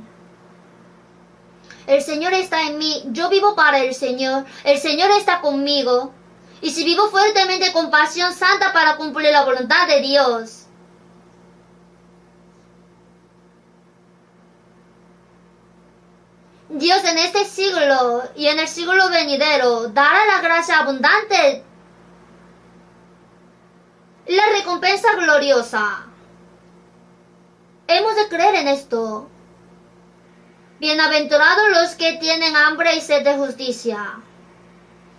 El Señor está en mí. Yo vivo para el Señor está conmigo. Y si vivo fuertemente con pasión santa para cumplir la voluntad de Dios, Dios en este siglo y en el siglo venidero dará la gracia abundante y la recompensa gloriosa. Hemos de creer en esto. Bienaventurados los que tienen hambre y sed de justicia.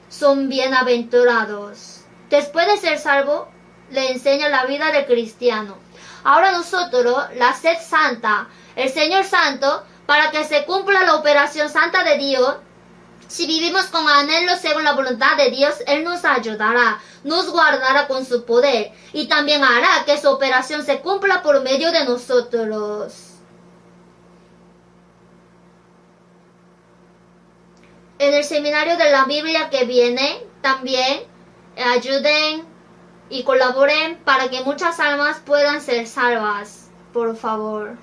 Son bienaventurados. Después de ser salvo, le enseña la vida del cristiano. Ahora nosotros, la sed santa, el Señor Santo, para que se cumpla la operación santa de Dios, si vivimos con anhelo según la voluntad de Dios, Él nos ayudará, nos guardará con su poder y también hará que su operación se cumpla por medio de nosotros. En el seminario de la Biblia que viene, también ayuden y colaboren para que muchas almas puedan ser salvas, por favor.